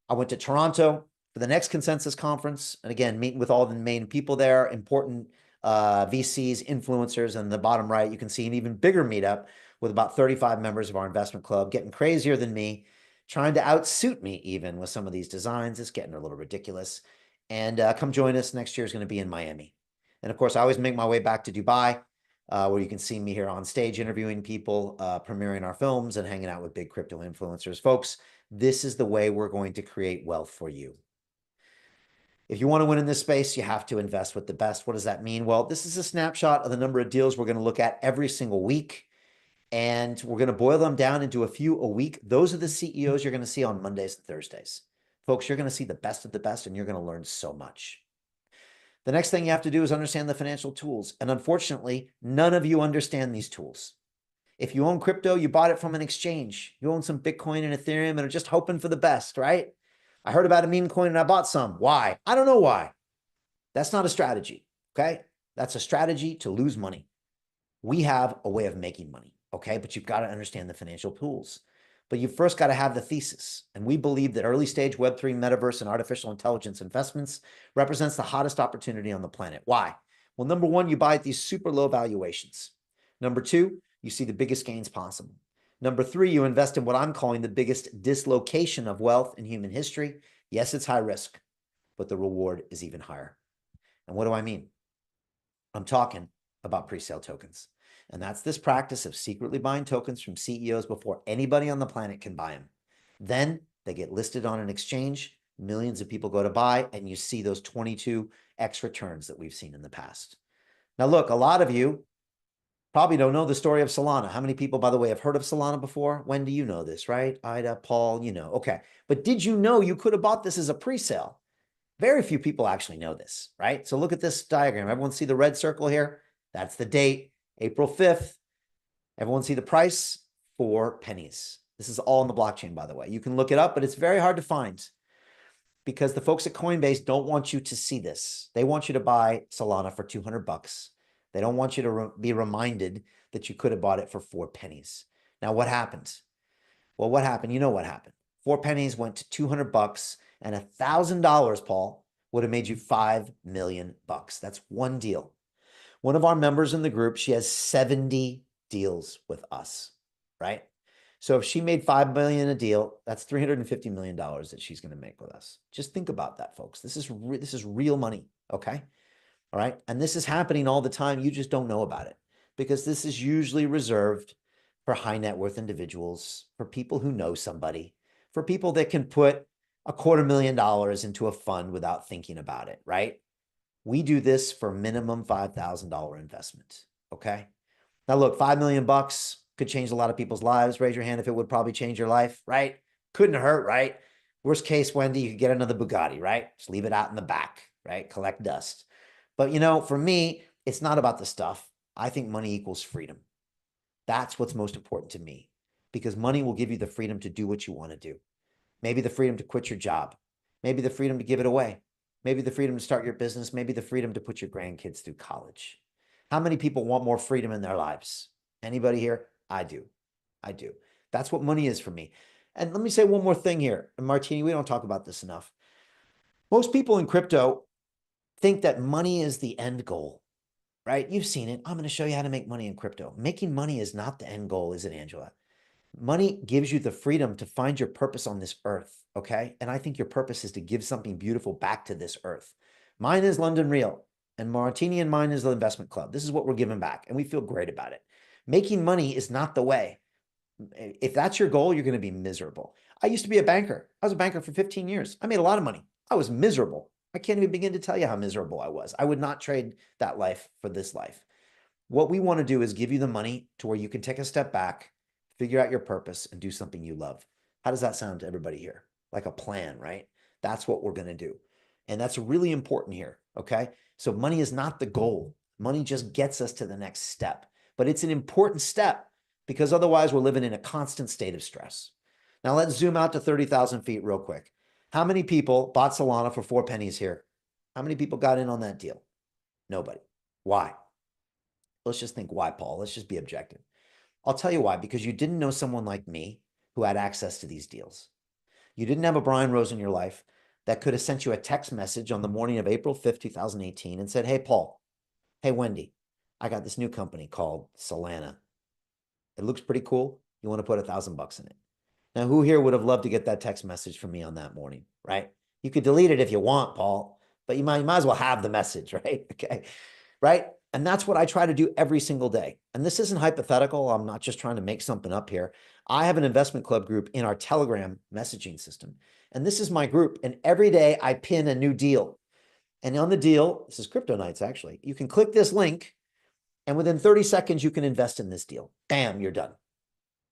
I went to Toronto for the next Consensus Conference. And again, meeting with all the main people there, important VCs, influencers. And the bottom right, you can see an even bigger meetup with about 35 members of our investment club, getting crazier than me, trying to outsuit me even with some of these designs. It's getting a little ridiculous. And come join us. Next year is going to be in Miami. And of course, I always make my way back to Dubai, where you can see me here on stage interviewing people, premiering our films, and hanging out with big crypto influencers. Folks, this is the way we're going to create wealth for you. If you want to win in this space, you have to invest with the best. What does that mean? Well, this is a snapshot of the number of deals we're going to look at every single week. And we're going to boil them down into a few a week. Those are the CEOs you're going to see on Mondays and Thursdays. Folks, you're going to see the best of the best, and you're going to learn so much. The next thing you have to do is understand the financial tools. And unfortunately, none of you understand these tools. If you own crypto, you bought it from an exchange. You own some Bitcoin and Ethereum and are just hoping for the best, right? I heard about a meme coin and I bought some. Why? I don't know why. That's not a strategy, okay? That's a strategy to lose money. We have a way of making money, okay? But you've got to understand the financial tools. But you first got to have the thesis. And we believe that early stage Web3 metaverse and artificial intelligence investments represents the hottest opportunity on the planet. Why? Well, number one, you buy at these super low valuations. Number two, you see the biggest gains possible. Number three, you invest in what I'm calling the biggest dislocation of wealth in human history. Yes, it's high risk, but the reward is even higher. And what do I mean? I'm talking about pre-sale tokens. And that's this practice of secretly buying tokens from CEOs before anybody on the planet can buy them. Then they get listed on an exchange, millions of people go to buy, and you see those 22x returns that we've seen in the past. Now, look, a lot of you probably don't know the story of Solana. How many people, by the way, have heard of Solana before? When do you know this, right? Ida, Paul, you know. Okay. But did you know you could have bought this as a pre-sale? Very few people actually know this, right? So look at this diagram. Everyone see the red circle here? That's the date, April 5th. Everyone see the price? 4 pennies. This is all on the blockchain, by the way. You can look it up, but it's very hard to find because the folks at Coinbase don't want you to see this. They want you to buy Solana for $200. They don't want you to be reminded that you could have bought it for 4 pennies. Now, what happened? Well, what happened? You know what happened. 4 pennies went to $200, and $1,000, Paul, would have made you $5 million. That's one deal. One of our members in the group, she has 70 deals with us, right? So if she made $5 million a deal, that's $350 million that she's going to make with us. Just think about that, folks. This is real money, okay? All right. And this is happening all the time. You just don't know about it because this is usually reserved for high net worth individuals, for people who know somebody, for people that can put $250,000 into a fund without thinking about it. Right. We do this for minimum $5,000 investment. Okay. Now look, 5 million bucks could change a lot of people's lives. Raise your hand if it would probably change your life, right? Couldn't hurt, right? Worst case, Wendy, you could get another Bugatti, right? Just leave it out in the back, right? Collect dust. But you know, for me, it's not about the stuff. I think money equals freedom. That's what's most important to me, because money will give you the freedom to do what you want to do. Maybe the freedom to quit your job. Maybe the freedom to give it away. Maybe the freedom to start your business. Maybe the freedom to put your grandkids through college. How many people want more freedom in their lives? Anybody here? I do. I do. That's what money is for me. And let me say one more thing here. And Martini, we don't talk about this enough. Most people in crypto think that money is the end goal, right? You've seen it. I'm going to show you how to make money in crypto. Making money is not the end goal, is it, Angela? Money gives you the freedom to find your purpose on this earth, okay? And I think your purpose is to give something beautiful back to this earth. Mine is London Real, and Martini and mine is the investment club. This is what we're giving back, and we feel great about it. Making money is not the way. If that's your goal, you're going to be miserable. I used to be a banker. I was a banker for 15 years. I made a lot of money. I was miserable. I can't even begin to tell you how miserable I was. I would not trade that life for this life. What we want to do is give you the money to where you can take a step back, figure out your purpose, and do something you love. How does that sound to everybody here? Like a plan, right? That's what we're going to do. And that's really important here, okay? So money is not the goal. Money just gets us to the next step. But it's an important step, because otherwise we're living in a constant state of stress. Now let's zoom out to 30,000 feet real quick. How many people bought Solana for 4 pennies here? How many people got in on that deal? Nobody. Why? Let's just think why, Paul. Let's just be objective. I'll tell you why, because you didn't know someone like me who had access to these deals. You didn't have a Brian Rose in your life that could have sent you a text message on the morning of April 5th, 2018 and said, hey, Paul, hey, Wendy, I got this new company called Solana. It looks pretty cool. You want to put $1,000 in it. Now, who here would have loved to get that text message from me on that morning, right? You could delete it if you want, Paul, but you might as well have the message, right? Okay, right? And that's what I try to do every single day. And this isn't hypothetical. I'm not just trying to make something up here. I have an investment club group in our Telegram messaging system. And this is my group. And every day I pin a new deal. And on the deal, this is Crypto Nights actually, you can click this link and within 30 seconds, you can invest in this deal. Bam, you're done.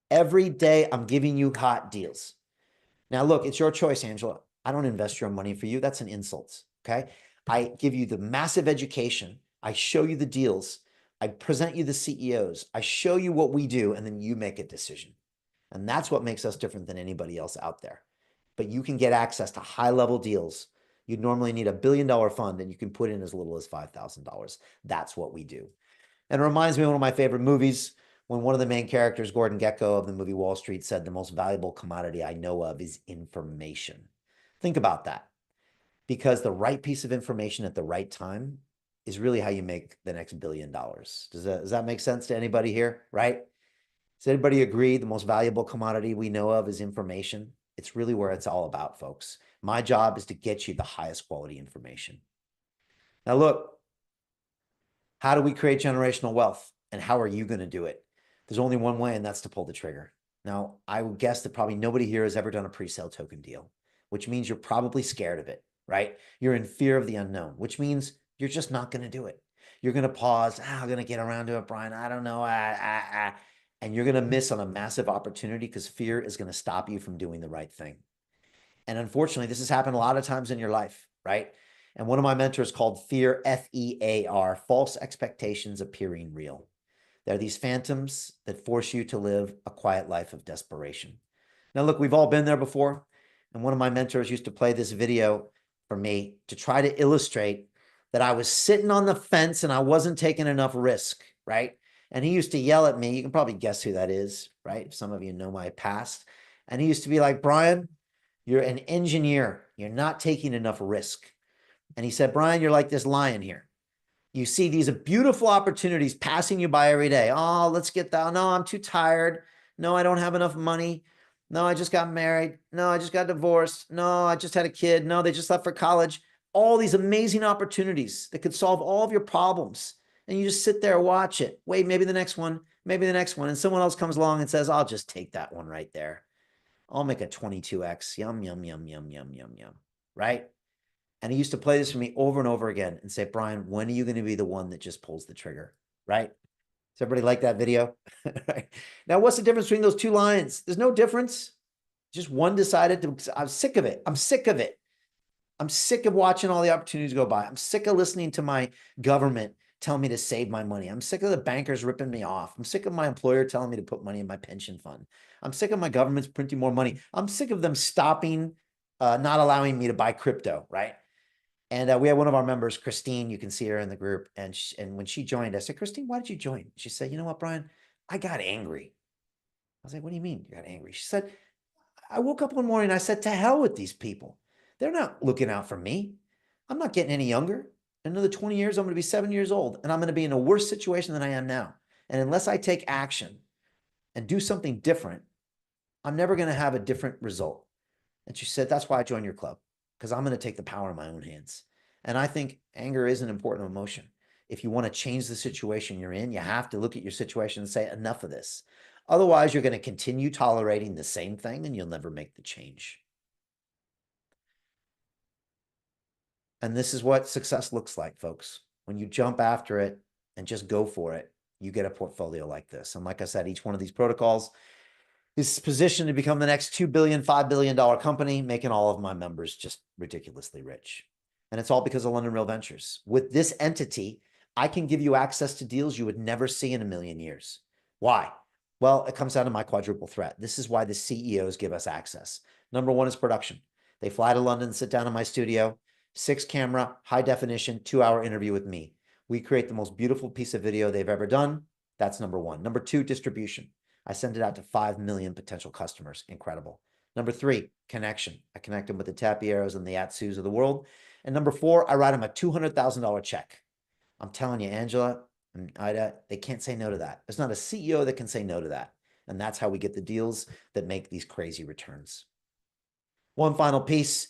Every day I'm giving you hot deals. Now look, it's your choice, Angela. I don't invest your money for you. That's an insult, okay? I give you the massive education. I show you the deals. I present you the CEOs. I show you what we do, and then you make a decision. And that's what makes us different than anybody else out there. But you can get access to high-level deals. You'd normally need $1 billion fund, and you can put in as little as $5,000. That's what we do. And it reminds me of one of my favorite movies, when one of the main characters, Gordon Gekko of the movie Wall Street, said, the most valuable commodity I know of is information. Think about that. Because the right piece of information at the right time is really how you make the next $1 billion. Does that make sense to anybody here, right? Does anybody agree the most valuable commodity we know of is information? It's really where it's all about, folks. My job is to get you the highest quality information. Now look, how do we create generational wealth? And how are you going to do it? There's only one way, and that's to pull the trigger. Now, I would guess that probably nobody here has ever done a pre-sale token deal, which means you're probably scared of it, right? You're in fear of the unknown, which means you're just not going to do it. You're going to pause. I'm going to get around to it, Brian. I don't know. And you're going to miss on a massive opportunity because fear is going to stop you from doing the right thing. And unfortunately, this has happened a lot of times in your life, right? And one of my mentors called fear, F-E-A-R, false expectations appearing real. They're these phantoms that force you to live a quiet life of desperation. Now, look, we've all been there before. And one of my mentors used to play this video for me to try to illustrate that I was sitting on the fence and I wasn't taking enough risk, right? And he used to yell at me. You can probably guess who that is, right? Some of you know my past. And he used to be like, Brian, you're an engineer. You're not taking enough risk. And he said, Brian, you're like this lion here. You see these beautiful opportunities passing you by every day. Oh, let's get that. No, I'm too tired. No, I don't have enough money. No, I just got married. No, I just got divorced. No, I just had a kid. No, they just left for college. All these amazing opportunities that could solve all of your problems. And you just sit there, watch it. Wait, maybe the next one, maybe the next one. And someone else comes along and says, I'll just take that one right there. I'll make a 22X. Yum, yum, yum, yum, yum, yum, yum. Right? And he used to play this for me over and over again and say, Brian, when are you going to be the one that just pulls the trigger? Right? Does everybody like that video? Right. Now, what's the difference between those two lines? There's no difference. Just one decided to, I'm sick of it. I'm sick of it. I'm sick of watching all the opportunities go by. I'm sick of listening to my government tell me to save my money. I'm sick of the bankers ripping me off. I'm sick of my employer telling me to put money in my pension fund. I'm sick of my government's printing more money. I'm sick of them stopping, not allowing me to buy crypto, right? And we have one of our members, Christine, you can see her in the group. And when she joined, I said, Christine, why did you join? She said, you know what, Brian? I got angry. I was like, what do you mean you got angry? She said, I woke up one morning and I said, to hell with these people. They're not looking out for me. I'm not getting any younger. In another 20 years, I'm going to be 7 years old and I'm going to be in a worse situation than I am now. And unless I take action and do something different, I'm never going to have a different result. And she said, that's why I joined your club, because I'm going to take the power in my own hands. And I think anger is an important emotion. If you want to change the situation you're in, you have to look at your situation and say, enough of this. Otherwise, you're going to continue tolerating the same thing and you'll never make the change. And this is what success looks like, folks. When you jump after it and just go for it, you get a portfolio like this. And like I said, each one of these protocols is positioned to become the next $2 billion, $5 billion company, making all of my members just ridiculously rich. And it's all because of London Real Ventures. With this entity, I can give you access to deals you would never see in a million years. Why? Well, it comes down to my quadruple threat. This is why the CEOs give us access. Number one is production. They fly to London, sit down in my studio, 6-camera, high definition, 2-hour interview with me. We create the most beautiful piece of video they've ever done. That's number one. Number two, distribution. I send it out to 5 million potential customers. Incredible. Number three, connection. I connect them with the Tapieros and the Atsus of the world. And number four, I write them a $200,000 check. I'm telling you, Angela and Ida, they can't say no to that. There's not a CEO that can say no to that. And that's how we get the deals that make these crazy returns. One final piece.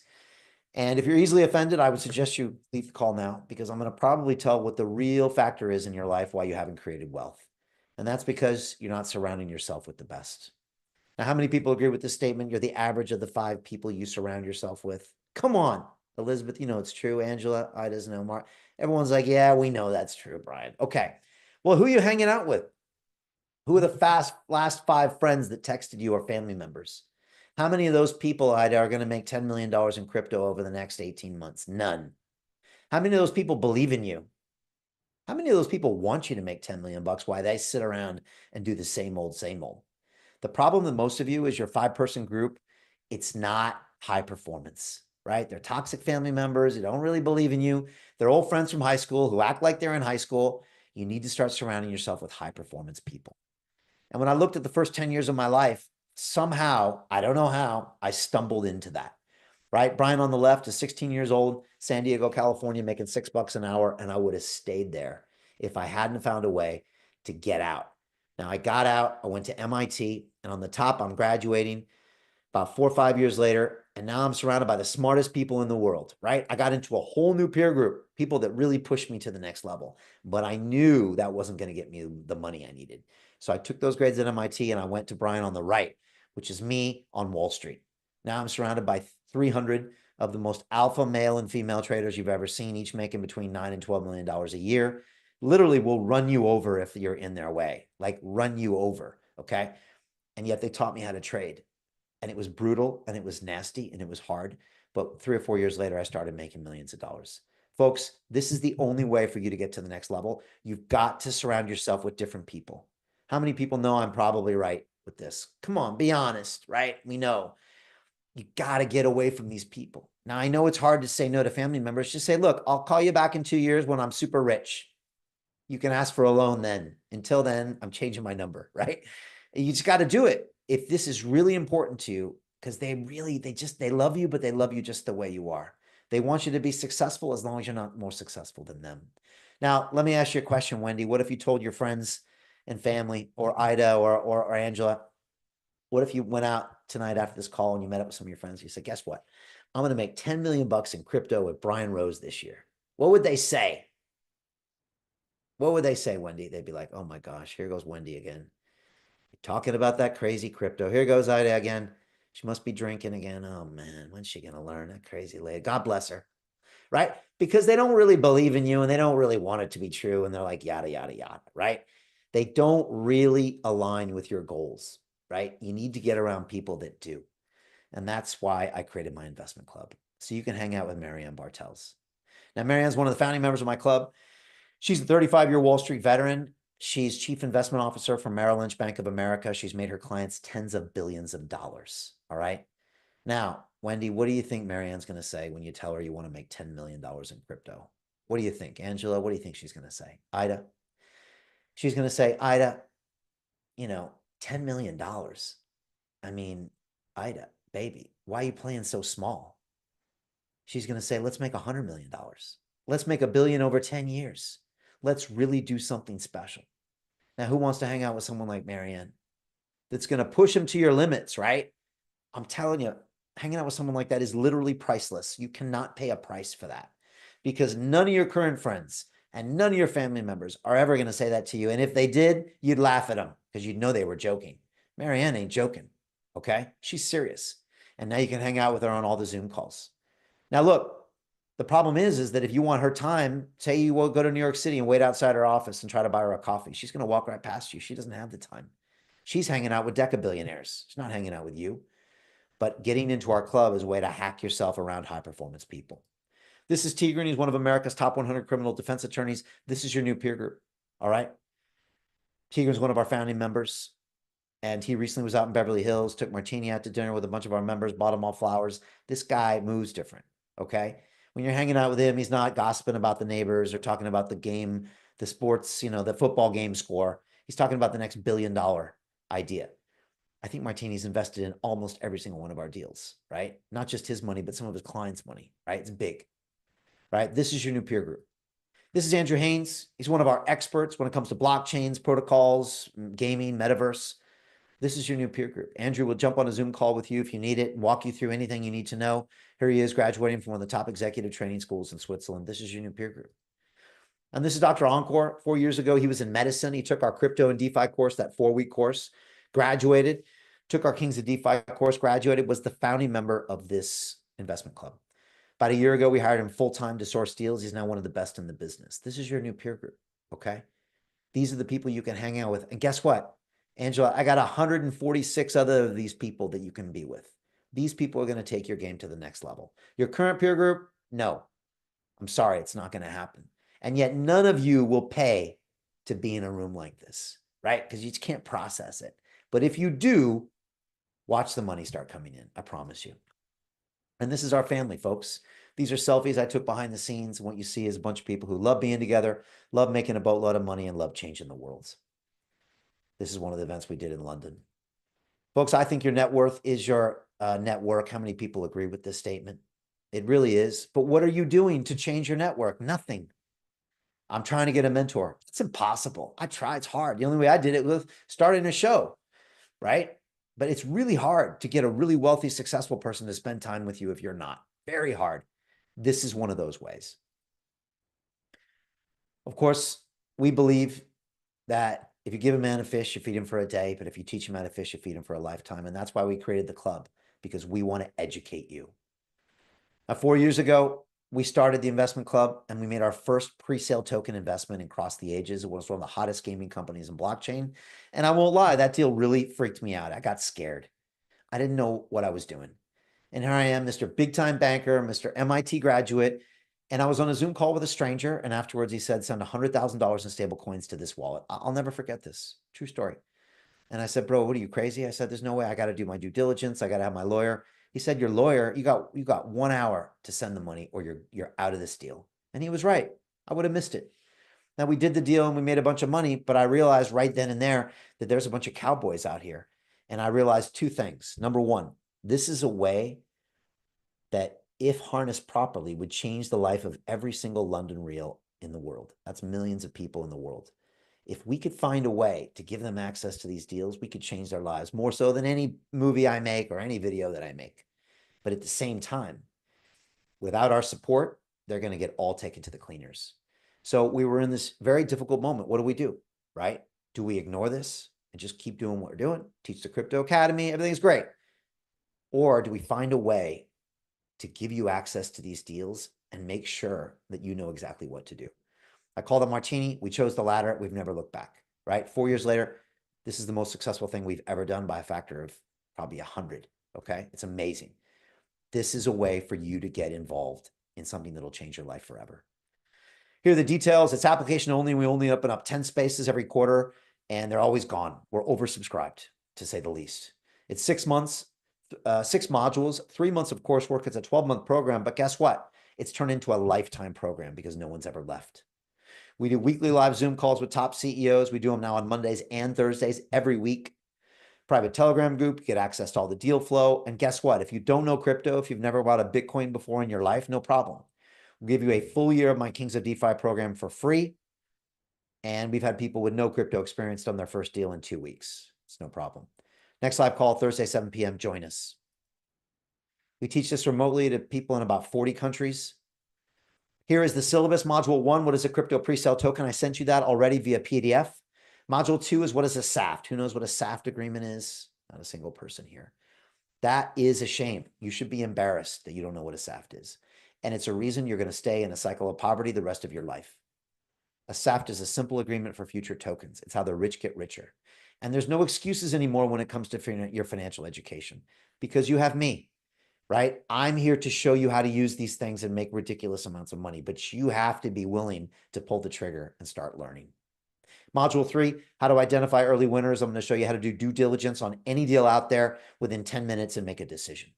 And if you're easily offended, I would suggest you leave the call now, because I'm going to probably tell what the real factor is in your life why you haven't created wealth. And that's because you're not surrounding yourself with the best. Now, how many people agree with this statement? You're the average of the 5 people you surround yourself with. Come on, Elizabeth, you know it's true. Angela, Ida's no Mark. Everyone's like, yeah, we know that's true, Brian. Okay. Well, who are you hanging out with? Who are the last 5 friends that texted you or family members? How many of those people, Ida, are going to make $10 million in crypto over the next 18 months? None. How many of those people believe in you? How many of those people want you to make 10 million bucks while they sit around and do the same old, same old? The problem with most of you is your 5-person group. It's not high performance, right? They're toxic family members who don't really believe in you. They're old friends from high school who act like they're in high school. You need to start surrounding yourself with high performance people. And when I looked at the first 10 years of my life, somehow, I don't know how, I stumbled into that, right? Brian on the left is 16 years old, San Diego, California, making $6 an hour. And I would have stayed there if I hadn't found a way to get out. Now I got out, I went to MIT, and on the top, I'm graduating about 4 or 5 years later. And now I'm surrounded by the smartest people in the world, right? I got into a whole new peer group, people that really pushed me to the next level, but I knew that wasn't going to get me the money I needed. So I took those grades at MIT and I went to Brian on the right, which is me on Wall Street. Now I'm surrounded by 300 of the most alpha male and female traders you've ever seen, each making between $9 and $12 million a year. Literally will run you over if you're in their way, like run you over, okay? And yet they taught me how to trade. And it was brutal and it was nasty and it was hard. But 3 or 4 years later, I started making millions of dollars. Folks, this is the only way for you to get to the next level. You've got to surround yourself with different people. How many people know I'm probably right with this? Come on, be honest, right? We know. You got to get away from these people. Now, I know it's hard to say no to family members. Just say, look, I'll call you back in 2 years when I'm super rich. You can ask for a loan then. Until then, I'm changing my number, right? You just got to do it. If this is really important to you, because they love you, but they love you just the way you are. They want you to be successful as long as you're not more successful than them. Now, let me ask you a question, Wendy. What if you told your friends and family, or Ida or Angela, what if you went out tonight after this call and you met up with some of your friends? You said, guess what? I'm going to make 10 million bucks in crypto with Brian Rose this year. What would they say? What would they say, Wendy? They'd be like, oh my gosh, here goes Wendy again. Talking about that crazy crypto. Here goes Ida again. She must be drinking again. Oh man, when's she going to learn? That crazy lady. God bless her. right? Because they don't really believe in you and they don't really want it to be true. And they're like, yada, yada, yada, right? They don't really align with your goals, right? You need to get around people that do. And that's why I created my investment club. So you can hang out with Marianne Bartels. Now, Marianne's one of the founding members of my club. She's a 35-year Wall Street veteran. She's chief investment officer for Merrill Lynch Bank of America. She's made her clients tens of billions of dollars. All right. Now, Wendy, what do you think Marianne's going to say when you tell her you want to make $10 million in crypto? What do you think? Angela, what do you think she's going to say? Ida? She's going to say, Ida, $10 million. I mean, Ida, baby, why are you playing so small? She's going to say, let's make $100 million. Let's make $1 billion over 10 years. Let's really do something special. Now, who wants to hang out with someone like Marianne that's going to push them to your limits, right? I'm telling you, hanging out with someone like that is literally priceless. You cannot pay a price for that because none of your current friends and none of your family members are ever going to say that to you. And if they did, you'd laugh at them because you'd know they were joking. Marianne ain't joking, okay? She's serious. And now you can hang out with her on all the Zoom calls. Now, look, the problem is that if you want her time, say you will go to New York City and wait outside her office and try to buy her a coffee. She's going to walk right past you. She doesn't have the time. She's hanging out with deca-billionaires. She's not hanging out with you. But getting into our club is a way to hack yourself around high-performance people. This is Tigran. He's one of America's top 100 criminal defense attorneys. This is your new peer group, all right? Tigran's one of our founding members, and he recently was out in Beverly Hills, took Martini out to dinner with a bunch of our members, bought them all flowers. This guy moves different, okay? When you're hanging out with him, he's not gossiping about the neighbors or talking about the game, the sports, the football game score. He's talking about the next $1 billion idea. I think Martini's invested in almost every single one of our deals, right? Not just his money, but some of his clients' money, right? It's big, right? This is your new peer group. This is Andrew Haynes. He's one of our experts when it comes to blockchains, protocols, gaming, metaverse. This is your new peer group. Andrew will jump on a Zoom call with you if you need it and walk you through anything you need to know. Here he is graduating from one of the top executive training schools in Switzerland. This is your new peer group. And this is Dr. Encore. 4 years ago, he was in medicine. He took our crypto and DeFi course, that 4-week course, graduated, took our Kings of DeFi course, graduated, was the founding member of this investment club. About a year ago, we hired him full-time to source deals. He's now one of the best in the business. This is your new peer group, okay? These are the people you can hang out with. And guess what? Angela, I got 146 other of these people that you can be with. These people are going to take your game to the next level. Your current peer group, no. I'm sorry, it's not going to happen. And yet none of you will pay to be in a room like this, right? Because you just can't process it. But if you do, watch the money start coming in. I promise you. And this is our family, folks. These are selfies I took behind the scenes. And what you see is a bunch of people who love being together, love making a boatload of money, and love changing the world. This is one of the events we did in London. Folks, I think your net worth is your network. How many people agree with this statement? It really is. But what are you doing to change your network? Nothing. I'm trying to get a mentor. It's impossible. I try. It's hard. The only way I did it was starting a show, right? But it's really hard to get a really wealthy, successful person to spend time with you if you're not. Very hard. This is one of those ways. Of course, we believe that if you give a man a fish, you feed him for a day. But if you teach him how to fish, you feed him for a lifetime. And that's why we created the club, because we want to educate you. Now, 4 years ago, we started the investment club and we made our first pre-sale token investment in Cross the Ages. It was one of the hottest gaming companies in blockchain. And I won't lie, that deal really freaked me out. I got scared. I didn't know what I was doing. And here I am, Mr. Big Time Banker, Mr. MIT graduate. And I was on a Zoom call with a stranger. And afterwards he said, send $100,000 in stable coins to this wallet. I'll never forget this. True story. And I said, bro, what are you, crazy? I said, there's no way. I got to do my due diligence. I got to have my lawyer. He said, your lawyer, you got 1 hour to send the money or you're out of this deal. And he was right. I would have missed it. Now we did the deal and we made a bunch of money, but I realized right then and there that there's a bunch of cowboys out here. And I realized two things. Number one, this is a way that if harnessed properly would change the life of every single London real in the world. That's millions of people in the world. If we could find a way to give them access to these deals, we could change their lives more so than any movie I make or any video that I make. But at the same time, without our support, they're going to get all taken to the cleaners. So we were in this very difficult moment. What do? Right? Do we ignore this and just keep doing what we're doing? Teach the Crypto Academy, everything's great. Or do we find a way to give you access to these deals and make sure that you know exactly what to do. I call it Martini. We chose the latter. We've never looked back, right? 4 years later, this is the most successful thing we've ever done by a factor of probably 100. Okay. It's amazing. This is a way for you to get involved in something that'll change your life forever. Here are the details. It's application only. We only open up 10 spaces every quarter, and they're always gone. We're oversubscribed, to say the least. It's 6 months, 6 modules, 3 months of coursework. It's a 12-month program, but guess what? It's turned into a lifetime program because no one's ever left. We do weekly live Zoom calls with top CEOs. We do them now on Mondays and Thursdays every week. Private Telegram group, you get access to all the deal flow. And guess what? If you don't know crypto, if you've never bought a Bitcoin before in your life, no problem. We'll give you a full year of my Kings of DeFi program for free. And we've had people with no crypto experience done their first deal in 2 weeks. It's no problem. Next live call, Thursday, 7 p.m. Join us. We teach this remotely to people in about 40 countries. Here is the syllabus. Module 1, what is a crypto pre-sale token? I sent you that already via PDF. Module 2 is what is a SAFT? Who knows what a SAFT agreement is? Not a single person here. That is a shame. You should be embarrassed that you don't know what a SAFT is. And it's a reason you're going to stay in a cycle of poverty the rest of your life. A SAFT is a simple agreement for future tokens. It's how the rich get richer. And there's no excuses anymore when it comes to your financial education because you have me, right? I'm here to show you how to use these things and make ridiculous amounts of money, but you have to be willing to pull the trigger and start learning. Module 3, how to identify early winners. I'm going to show you how to do due diligence on any deal out there within 10 minutes and make a decision.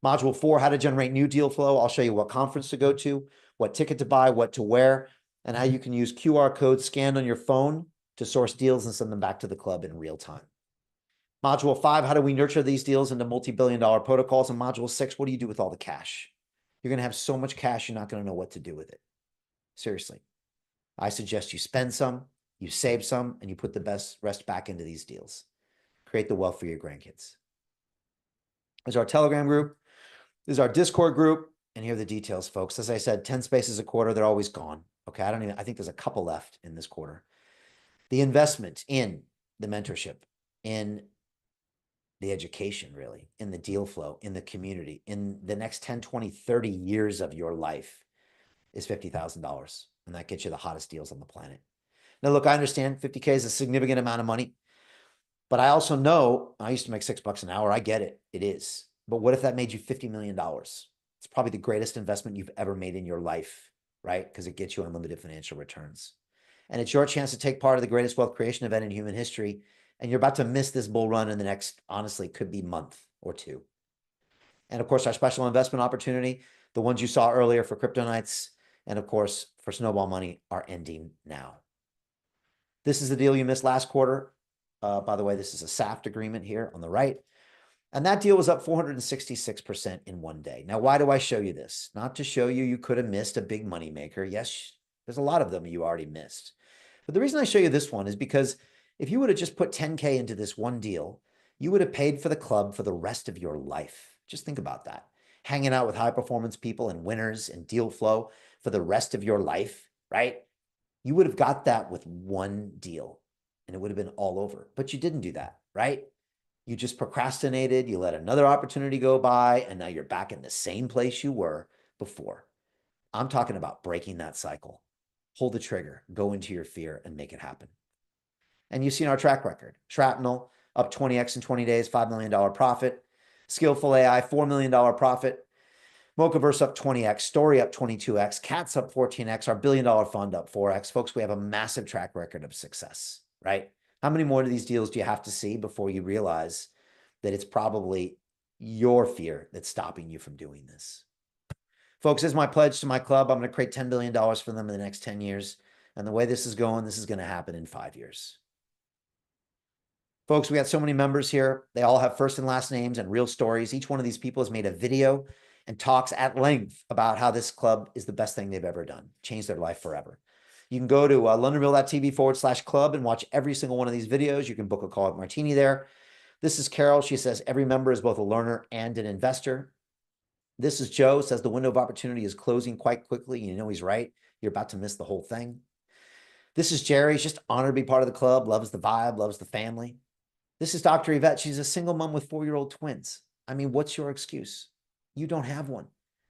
Module 4, how to generate new deal flow. I'll show you what conference to go to, what ticket to buy, what to wear, and how you can use QR codes scanned on your phone to source deals and send them back to the club in real time. Module 5, how do we nurture these deals into multi-billion-dollar protocols? And Module 6, what do you do with all the cash? You're going to have so much cash, you're not going to know what to do with it. Seriously. I suggest you spend some, you save some, and you put the rest back into these deals. Create the wealth for your grandkids. There's our Telegram group. This is our Discord group. And here are the details, folks. As I said, 10 spaces a quarter, they're always gone. Okay, I think there's a couple left in this quarter. The investment in the mentorship, in the education, really, in the deal flow, in the community, in the next 10, 20, 30 years of your life is $50,000. And that gets you the hottest deals on the planet. Now, look, I understand 50K is a significant amount of money, but I also know I used to make $6 an hour. I get it. It is. But what if that made you $50 million? It's probably the greatest investment you've ever made in your life, right? Because it gets you unlimited financial returns. And it's your chance to take part of the greatest wealth creation event in human history. And you're about to miss this bull run in the next, honestly, could be month or two. And of course, our special investment opportunity, the ones you saw earlier for Crypto Nights, and of course, for Snowball Money are ending now. This is the deal you missed last quarter. By the way, this is a SAFT agreement here on the right. And that deal was up 466% in one day. Now, why do I show you this? Not to show you could have missed a big money maker. Yes, there's a lot of them you already missed. But the reason I show you this one is because if you would have just put 10K into this one deal, you would have paid for the club for the rest of your life. Just think about that. Hanging out with high performance people and winners and deal flow for the rest of your life, right? You would have got that with one deal and it would have been all over. But you didn't do that, right? You just procrastinated. You let another opportunity go by and now you're back in the same place you were before. I'm talking about breaking that cycle. Pull the trigger, go into your fear and make it happen. And you've seen our track record. Shrapnel up 20x in 20 days, $5 million profit. Skillful AI, $4 million profit. Mochaverse up 20x, Story up 22x, Cats up 14x, our $1 billion fund up 4x. Folks, we have a massive track record of success, right? How many more of these deals do you have to see before you realize that it's probably your fear that's stopping you from doing this? Folks, this is my pledge to my club. I'm going to create $10 billion for them in the next 10 years. And the way this is going to happen in 5 years. Folks, we got so many members here. They all have first and last names and real stories. Each one of these people has made a video and talks at length about how this club is the best thing they've ever done. Changed their life forever. You can go to londonreal.tv/club and watch every single one of these videos. You can book a call at Martini there. This is Carol. She says, every member is both a learner and an investor. This is Joe, says the window of opportunity is closing quite quickly. You know he's right. You're about to miss the whole thing. This is Jerry. She's just honored to be part of the club, loves the vibe, loves the family. This is Dr. Yvette. She's a single mom with 4-year-old twins. I mean, what's your excuse? You don't have one.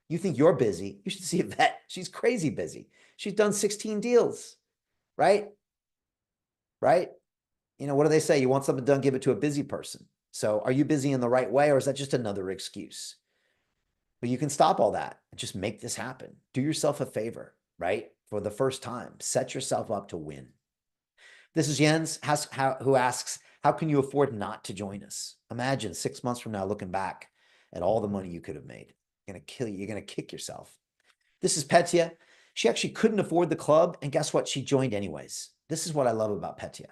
You think you're busy. You should see Yvette. She's crazy busy. She's done 16 deals, right? Right? You know, what do they say? You want something done, give it to a busy person. So are you busy in the right way, or is that just another excuse? But you can stop all that and just make this happen. Do yourself a favor, right? For the first time, set yourself up to win. This is Jens who asks, how can you afford not to join us? Imagine 6 months from now, looking back at all the money you could have made. You're going to kill you. You're going to kick yourself. This is Petya. She actually couldn't afford the club. And guess what? She joined anyways. This is what I love about Petya.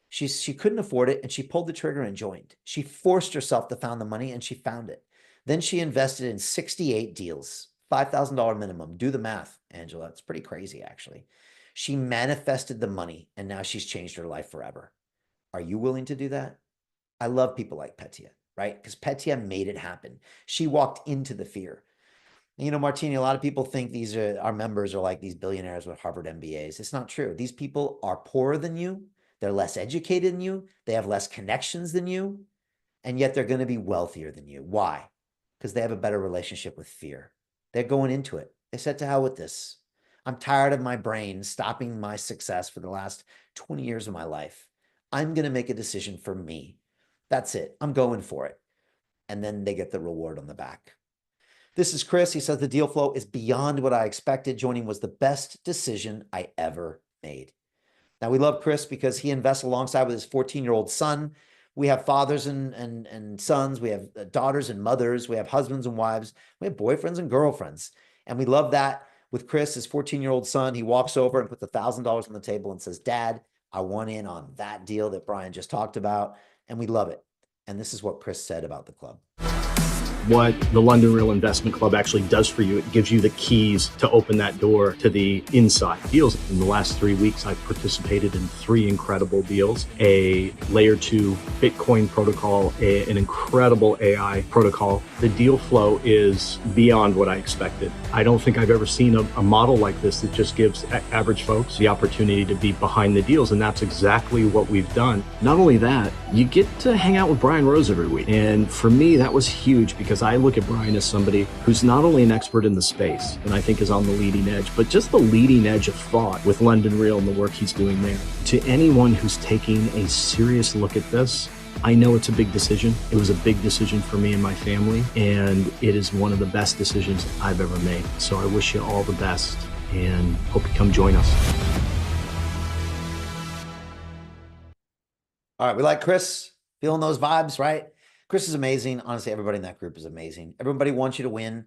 She couldn't afford it, and she pulled the trigger and joined. She forced herself to find the money, and she found it. Then she invested in 68 deals, $5,000 minimum. Do the math, Angela. It's pretty crazy, actually. She manifested the money, and now she's changed her life forever. Are you willing to do that? I love people like Petya, right? Because Petya made it happen. She walked into the fear. And, you know, Martini, a lot of people think these are our members are like these billionaires with Harvard MBAs. It's not true. These people are poorer than you. They're less educated than you. They have less connections than you. And yet they're going to be wealthier than you. Why? Because they have a better relationship with fear. They're going into it. They said, to hell with this. I'm tired of my brain stopping my success for the last 20 years of my life. I'm going to make a decision for me. That's it. I'm going for it. And then they get the reward on the back. This is Chris. He says, the deal flow is beyond what I expected. Joining was the best decision I ever made. Now, we love Chris because he invests alongside with his 14-year-old son. We have fathers and sons. We have daughters and mothers. We have husbands and wives. We have boyfriends and girlfriends. And we love that with Chris, his 14-year-old son. He walks over and puts $1,000 on the table and says, Dad, I want in on that deal that Brian just talked about. And we love it. And this is what Chris said about the club. What the London Real Investment Club actually does for you, it gives you the keys to open that door to the inside deals. In the last 3 weeks, I've participated in 3 incredible deals: a layer 2 Bitcoin protocol, an incredible AI protocol. The deal flow is beyond what I expected. I don't think I've ever seen a model like this that just gives average folks the opportunity to be behind the deals. And that's exactly what we've done. Not only that, you get to hang out with Brian Rose every week. And for me, that was huge, because I look at Brian as somebody who's not only an expert in the space, and I think is on the leading edge, but just the leading edge of thought with London Real and the work he's doing there. To anyone who's taking a serious look at this, I know it's a big decision. It was a big decision for me and my family, and it is one of the best decisions I've ever made. So I wish you all the best and hope you come join us. All right, we like Chris, feeling those vibes, right? Chris is amazing. Honestly, everybody in that group is amazing. Everybody wants you to win,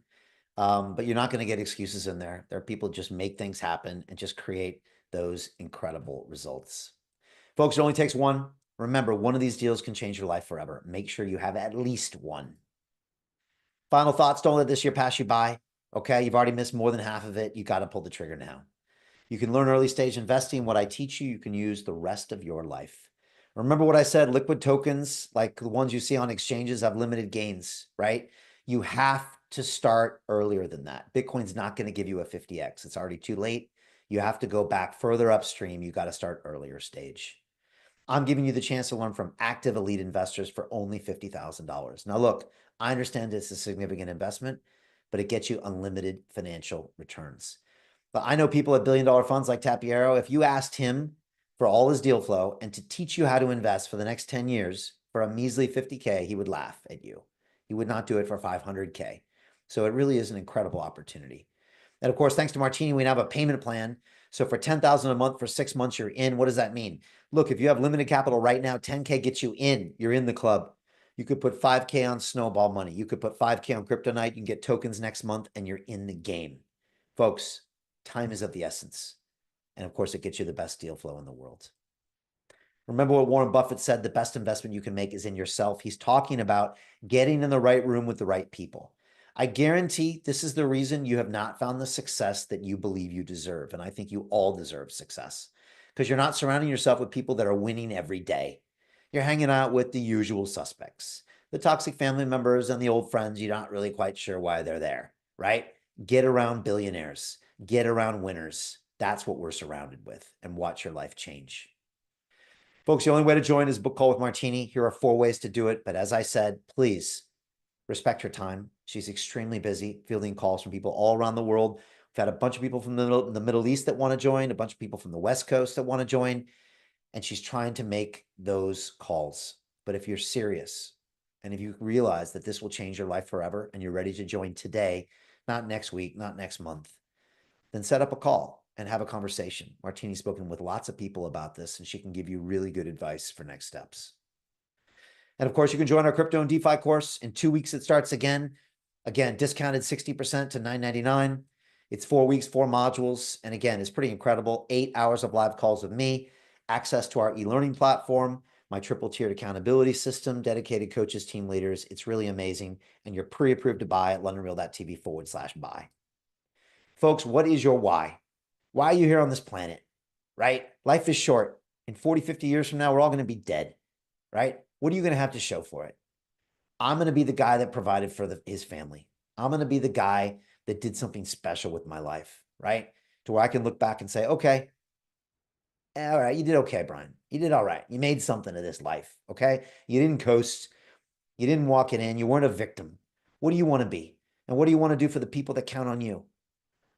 but you're not going to get excuses in there. There are people who just make things happen and just create those incredible results. Folks, it only takes one. Remember, one of these deals can change your life forever. Make sure you have at least one. Final thoughts, don't let this year pass you by, okay? You've already missed more than half of it. You got to pull the trigger now. You can learn early stage investing. What I teach you, you can use the rest of your life. Remember what I said, liquid tokens, like the ones you see on exchanges, have limited gains, right? You have to start earlier than that. Bitcoin's not going to give you a 50x. It's already too late. You have to go back further upstream. You got to start earlier stage. I'm giving you the chance to learn from active elite investors for only $50,000. Now, look, I understand it's a significant investment, but it gets you unlimited financial returns. But I know people at billion-dollar funds like Tapiero. If you asked him for all his deal flow and to teach you how to invest for the next 10 years for a measly 50K, he would laugh at you. He would not do it for 500K. So it really is an incredible opportunity. And of course, thanks to Martini, we now have a payment plan. So for $10,000 a month for 6 months, you're in. What does that mean? Look, if you have limited capital right now, 10K gets you in. You're in the club. You could put 5K on Snowball money. You could put 5K on Kryptonite. You can get tokens next month and you're in the game. Folks, time is of the essence. And of course, it gets you the best deal flow in the world. Remember what Warren Buffett said, the best investment you can make is in yourself. He's talking about getting in the right room with the right people. I guarantee this is the reason you have not found the success that you believe you deserve. And I think you all deserve success because you're not surrounding yourself with people that are winning every day. You're hanging out with the usual suspects, the toxic family members and the old friends. You're not really quite sure why they're there, right? Get around billionaires, get around winners. That's what we're surrounded with, and watch your life change. Folks, the only way to join is Book Call with Martini. Here are 4 ways to do it. But as I said, please respect your time, She's extremely busy fielding calls from people all around the world. We've had a bunch of people from the Middle East that want to join, a bunch of people from the West Coast that want to join, and she's trying to make those calls. But if you're serious, and if you realize that this will change your life forever, and you're ready to join today, not next week, not next month, then set up a call and have a conversation. Martini's spoken with lots of people about this, and she can give you really good advice for next steps. And of course, you can join our crypto and DeFi course. In 2 weeks, it starts again. Again, discounted 60% to $9.99. It's 4 weeks, 4 modules. And again, it's pretty incredible. 8 hours of live calls with me, access to our e-learning platform, my triple tiered accountability system, dedicated coaches, team leaders. It's really amazing. And you're pre-approved to buy at londonreal.tv/buy. Folks, what is your why? Why are you here on this planet, right? Life is short. In 40, 50 years from now, we're all going to be dead, right? What are you going to have to show for it? I'm going to be the guy that provided for his family. I'm going to be the guy that did something special with my life, right? To where I can look back and say, okay, all right, you did okay, Brian. You did all right. You made something of this life, okay? You didn't coast. You didn't walk it in. You weren't a victim. What do you want to be? And what do you want to do for the people that count on you?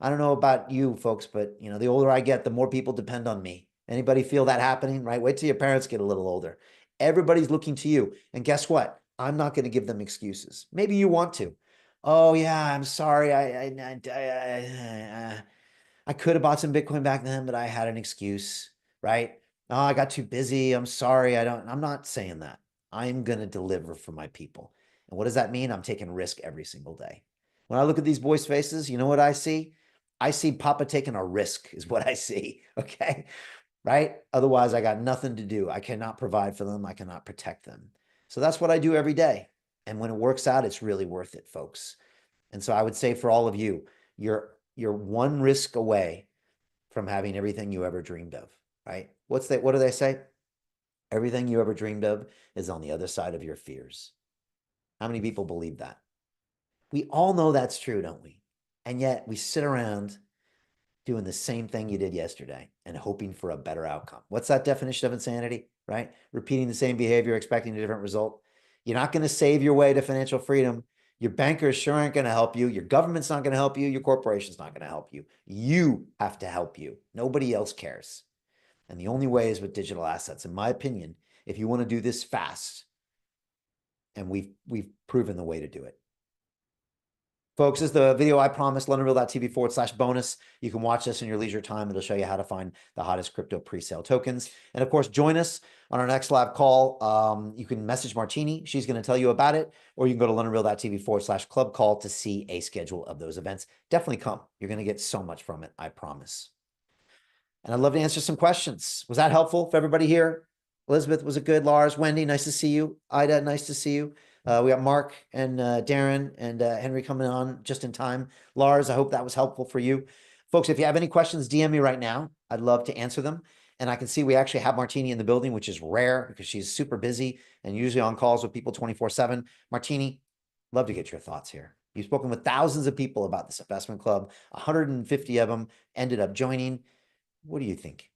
I don't know about you folks, but you know, the older I get, the more people depend on me. Anybody feel that happening, right? Wait till your parents get a little older. Everybody's looking to you. And guess what? I'm not going to give them excuses. Maybe you want to. Oh yeah, I'm sorry. I could have bought some Bitcoin back then, but I had an excuse, right? Oh, I got too busy. I'm sorry. I'm not saying that. I'm going to deliver for my people. And what does that mean? I'm taking risk every single day. When I look at these boys' faces, you know what I see? I see Papa taking a risk is what I see. Okay. Right? Otherwise, I got nothing to do. I cannot provide for them. I cannot protect them. So that's what I do every day. And when it works out, it's really worth it, folks. And so I would say for all of you, you're one risk away from having everything you ever dreamed of, right? What do they say? Everything you ever dreamed of is on the other side of your fears. How many people believe that? We all know that's true, don't we? And yet we sit around doing the same thing you did yesterday and hoping for a better outcome. What's that definition of insanity, right? Repeating the same behavior, expecting a different result. You're not going to save your way to financial freedom. Your bankers sure aren't going to help you. Your government's not going to help you. Your corporation's not going to help you. You have to help you. Nobody else cares. And the only way is with digital assets, in my opinion, if you want to do this fast. And we've proven the way to do it. Folks, this is the video I promised, londonreal.tv/bonus. You can watch this in your leisure time. It'll show you how to find the hottest crypto pre-sale tokens. And of course, join us on our next live call. You can message Martini. She's going to tell you about it. Or you can go to londonreal.tv/club call to see a schedule of those events. Definitely come. You're going to get so much from it, I promise. And I'd love to answer some questions. Was that helpful for everybody here? Elizabeth, was it good? Lars, Wendy, nice to see you. Ida, nice to see you. We got Mark and Darren and Henry coming on just in time. Lars, I hope that was helpful for you. Folks, if you have any questions, DM me right now. I'd love to answer them. And I can see we actually have Martini in the building, which is rare because she's super busy and usually on calls with people 24/7. Martini, love to get your thoughts here. You've spoken with thousands of people about this investment club. 150 of them ended up joining. What do you think?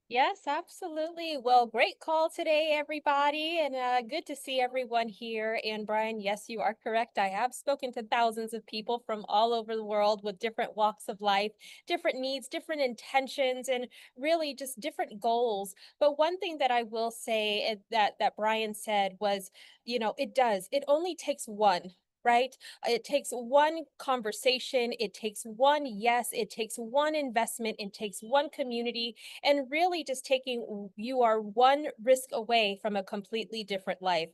Yes, absolutely. Well, great call today, everybody, and good to see everyone here. And Brian, yes, you are correct. I have spoken to thousands of people from all over the world with different walks of life, different needs, different intentions, and really just different goals. But one thing that I will say that Brian said was, it only takes one. Right? It takes one conversation. It takes one yes. It takes one investment. It takes one community. And really just you are one risk away from a completely different life.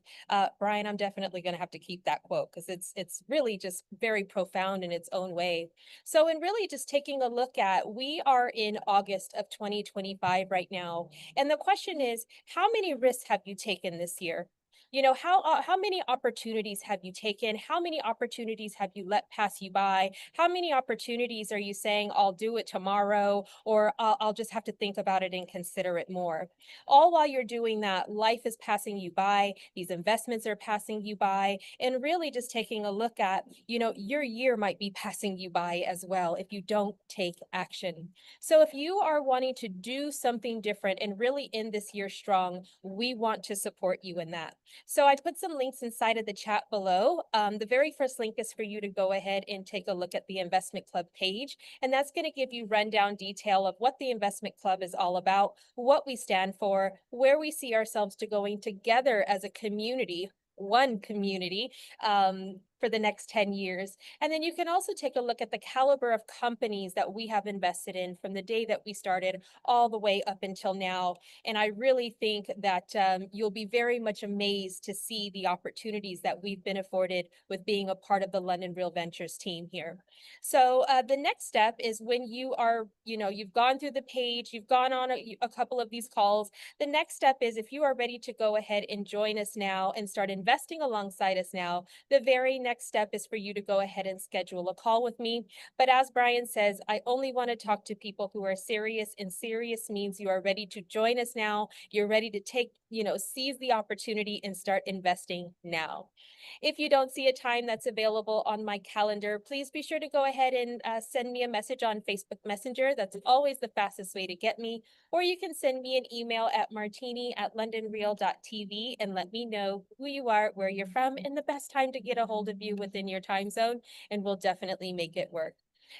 Brian, I'm definitely going to have to keep that quote because it's really just very profound in its own way. So in really just taking a look at, we are in August of 2025 right now. And the question is, how many risks have you taken this year? How many opportunities have you taken? How many opportunities have you let pass you by? How many opportunities are you saying, I'll do it tomorrow, or I'll just have to think about it and consider it more? All while you're doing that, life is passing you by. These investments are passing you by. And really just taking a look at, your year might be passing you by as well if you don't take action. So if you are wanting to do something different and really end this year strong, we want to support you in that. So I put some links inside of the chat below. The very first link is for you to go ahead and take a look at the Investment Club page. And that's going to give you rundown detail of what the Investment Club is all about, what we stand for, where we see ourselves to going together as a community, one community, for the next 10 years. And then you can also take a look at the caliber of companies that we have invested in from the day that we started all the way up until now. And I really think that you'll be very much amazed to see the opportunities that we've been afforded with being a part of the London Real Ventures team here. So the next step is when you are, you've gone through the page, you've gone on a couple of these calls. The next step is if you are ready to go ahead and join us now and start investing alongside us now, the very next step is for you to go ahead and schedule a call with me. But as Brian says, I only want to talk to people who are serious, and serious means you are ready to join us now. You're ready to seize the opportunity and start investing now. If you don't see a time that's available on my calendar, please be sure to go ahead and send me a message on Facebook Messenger. That's always the fastest way to get me. Or you can send me an email at martini@londonreal.tv and let me know who you are, where you're from, and the best time to get a hold of you within your time zone, and we'll definitely make it work.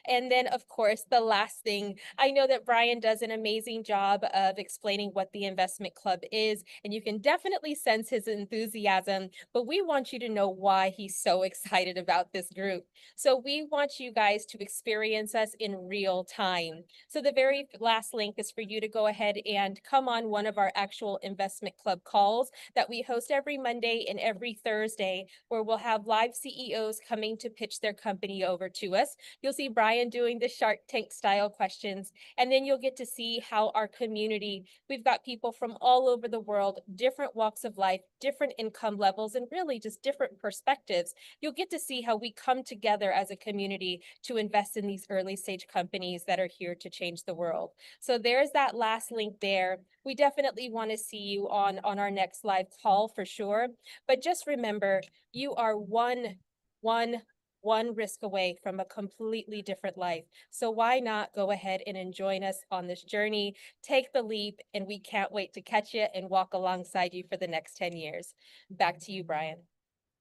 And then, of course, the last thing, I know that Brian does an amazing job of explaining what the Investment Club is, and you can definitely sense his enthusiasm, but we want you to know why he's so excited about this group. So we want you guys to experience us in real time. So the very last link is for you to go ahead and come on one of our actual Investment Club calls that we host every Monday and every Thursday, where we'll have live CEOs coming to pitch their company over to us. You'll see Brian doing the Shark Tank style questions, and then you'll get to see how our community, we've got people from all over the world, different walks of life, different income levels, and really just different perspectives. You'll get to see how we come together as a community to invest in these early stage companies that are here to change the world. So there's that last link there. We definitely want to see you on our next live call for sure. But just remember, you are one risk away from a completely different life. So why not go ahead and join us on this journey, take the leap, and we can't wait to catch you and walk alongside you for the next 10 years. Back to you, Brian.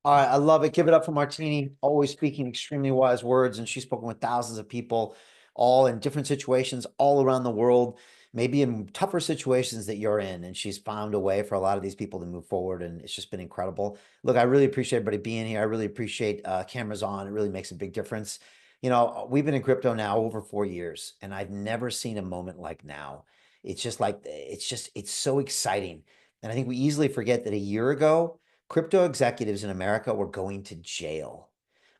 All right, I love it. Give it up for Martini, always speaking extremely wise words, and she's spoken with thousands of people, all in different situations, all around the world, maybe in tougher situations that you're in, and she's found a way for a lot of these people to move forward, and it's just been incredible. Look, I really appreciate everybody being here. I really appreciate cameras on. It really makes a big difference. We've been in crypto now over 4 years, and I've never seen a moment like now. It's just like, it's so exciting. And I think we easily forget that a year ago, crypto executives in America were going to jail.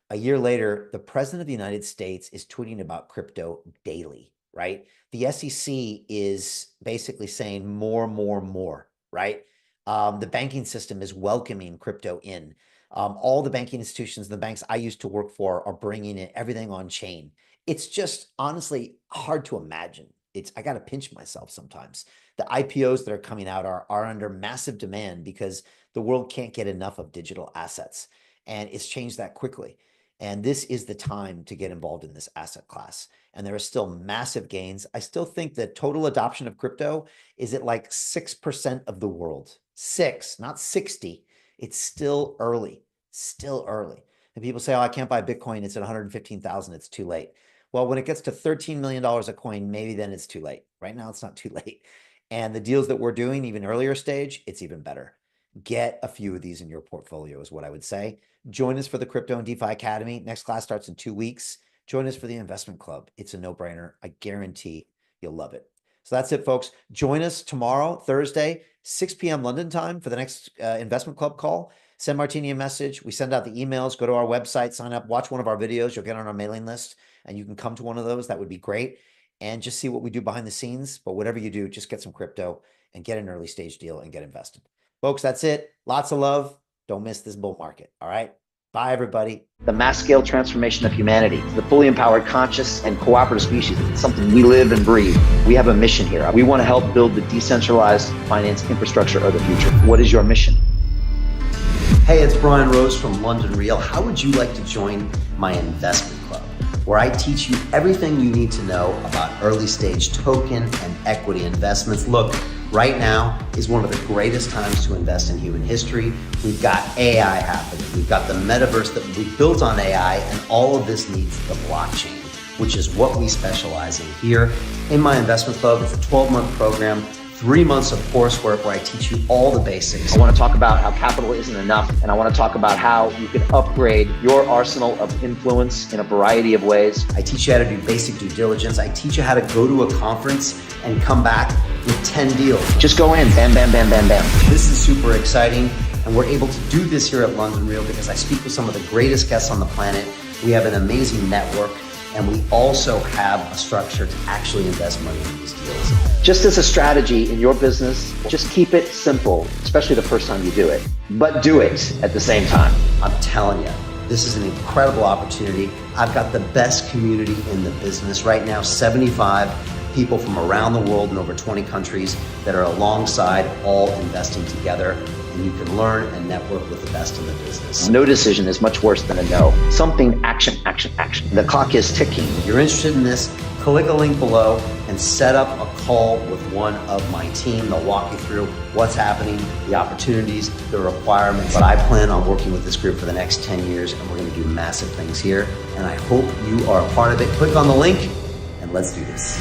A year later, the president of the United States is tweeting about crypto daily, right? The SEC is basically saying more, right? The banking system is welcoming crypto in. All the banking institutions, the banks I used to work for, are bringing in everything on chain. It's just honestly hard to imagine. I got to pinch myself sometimes. The IPOs that are coming out are under massive demand because the world can't get enough of digital assets, and it's changed that quickly. And this is the time to get involved in this asset class. And there are still massive gains. I still think that total adoption of crypto is at like 6% of the world. 6, not 60. It's still early, And people say, oh, I can't buy Bitcoin. It's at 115,000. It's too late. Well, when it gets to $13 million a coin, maybe then it's too late. Right now, it's not too late. And the deals that we're doing, even earlier stage, it's even better. Get a few of these in your portfolio is what I would say. Join us for the Crypto and DeFi Academy. Next class starts in 2 weeks. Join us for the Investment Club. It's a no-brainer. I guarantee you'll love it. So that's it, folks. Join us tomorrow, Thursday, 6 p.m. London time for the next Investment Club call. Send Martini a message. We send out the emails. Go to our website, sign up, watch one of our videos. You'll get on our mailing list, and you can come to one of those. That would be great. And just see what we do behind the scenes. But whatever you do, just get some crypto and get an early stage deal and get invested. Folks, that's it. Lots of love. Don't miss this bull market. All right. Bye, everybody. The mass scale transformation of humanity, the fully empowered, conscious, and cooperative species. It's something we live and breathe. We have a mission here. We want to help build the decentralized finance infrastructure of the future. What is your mission? Hey, it's Brian Rose from London Real. How would you like to join my investment club, where I teach you everything you need to know about early stage token and equity investments? Look, Right now is one of the greatest times to invest in human history. We've got AI happening. We've got the metaverse that we built on AI, and all of this needs the blockchain, which is what we specialize in here. In my investment club, it's a 12-month program, 3 months of coursework where I teach you all the basics. I want to talk about how capital isn't enough, and I want to talk about how you can upgrade your arsenal of influence in a variety of ways. I teach you how to do basic due diligence. I teach you how to go to a conference and come back with 10 deals. Just go in, bam, bam, bam, bam, bam. This is super exciting, and we're able to do this here at London Real because I speak with some of the greatest guests on the planet. We have an amazing network, and we also have a structure to actually invest money in these deals. Just as a strategy in your business, just keep it simple, especially the first time you do it, but do it at the same time. I'm telling you, this is an incredible opportunity. I've got the best community in the business right now, 75 people from around the world in over 20 countries that are alongside, all investing together. And you can learn and network with the best in the business. No decision is much worse than a no. Something, action, action, action. The clock is ticking. If you're interested in this, click a link below and set up a call with one of my team. They'll walk you through what's happening, the opportunities, the requirements. But I plan on working with this group for the next 10 years, and we're going to do massive things here. And I hope you are a part of it. Click on the link and let's do this.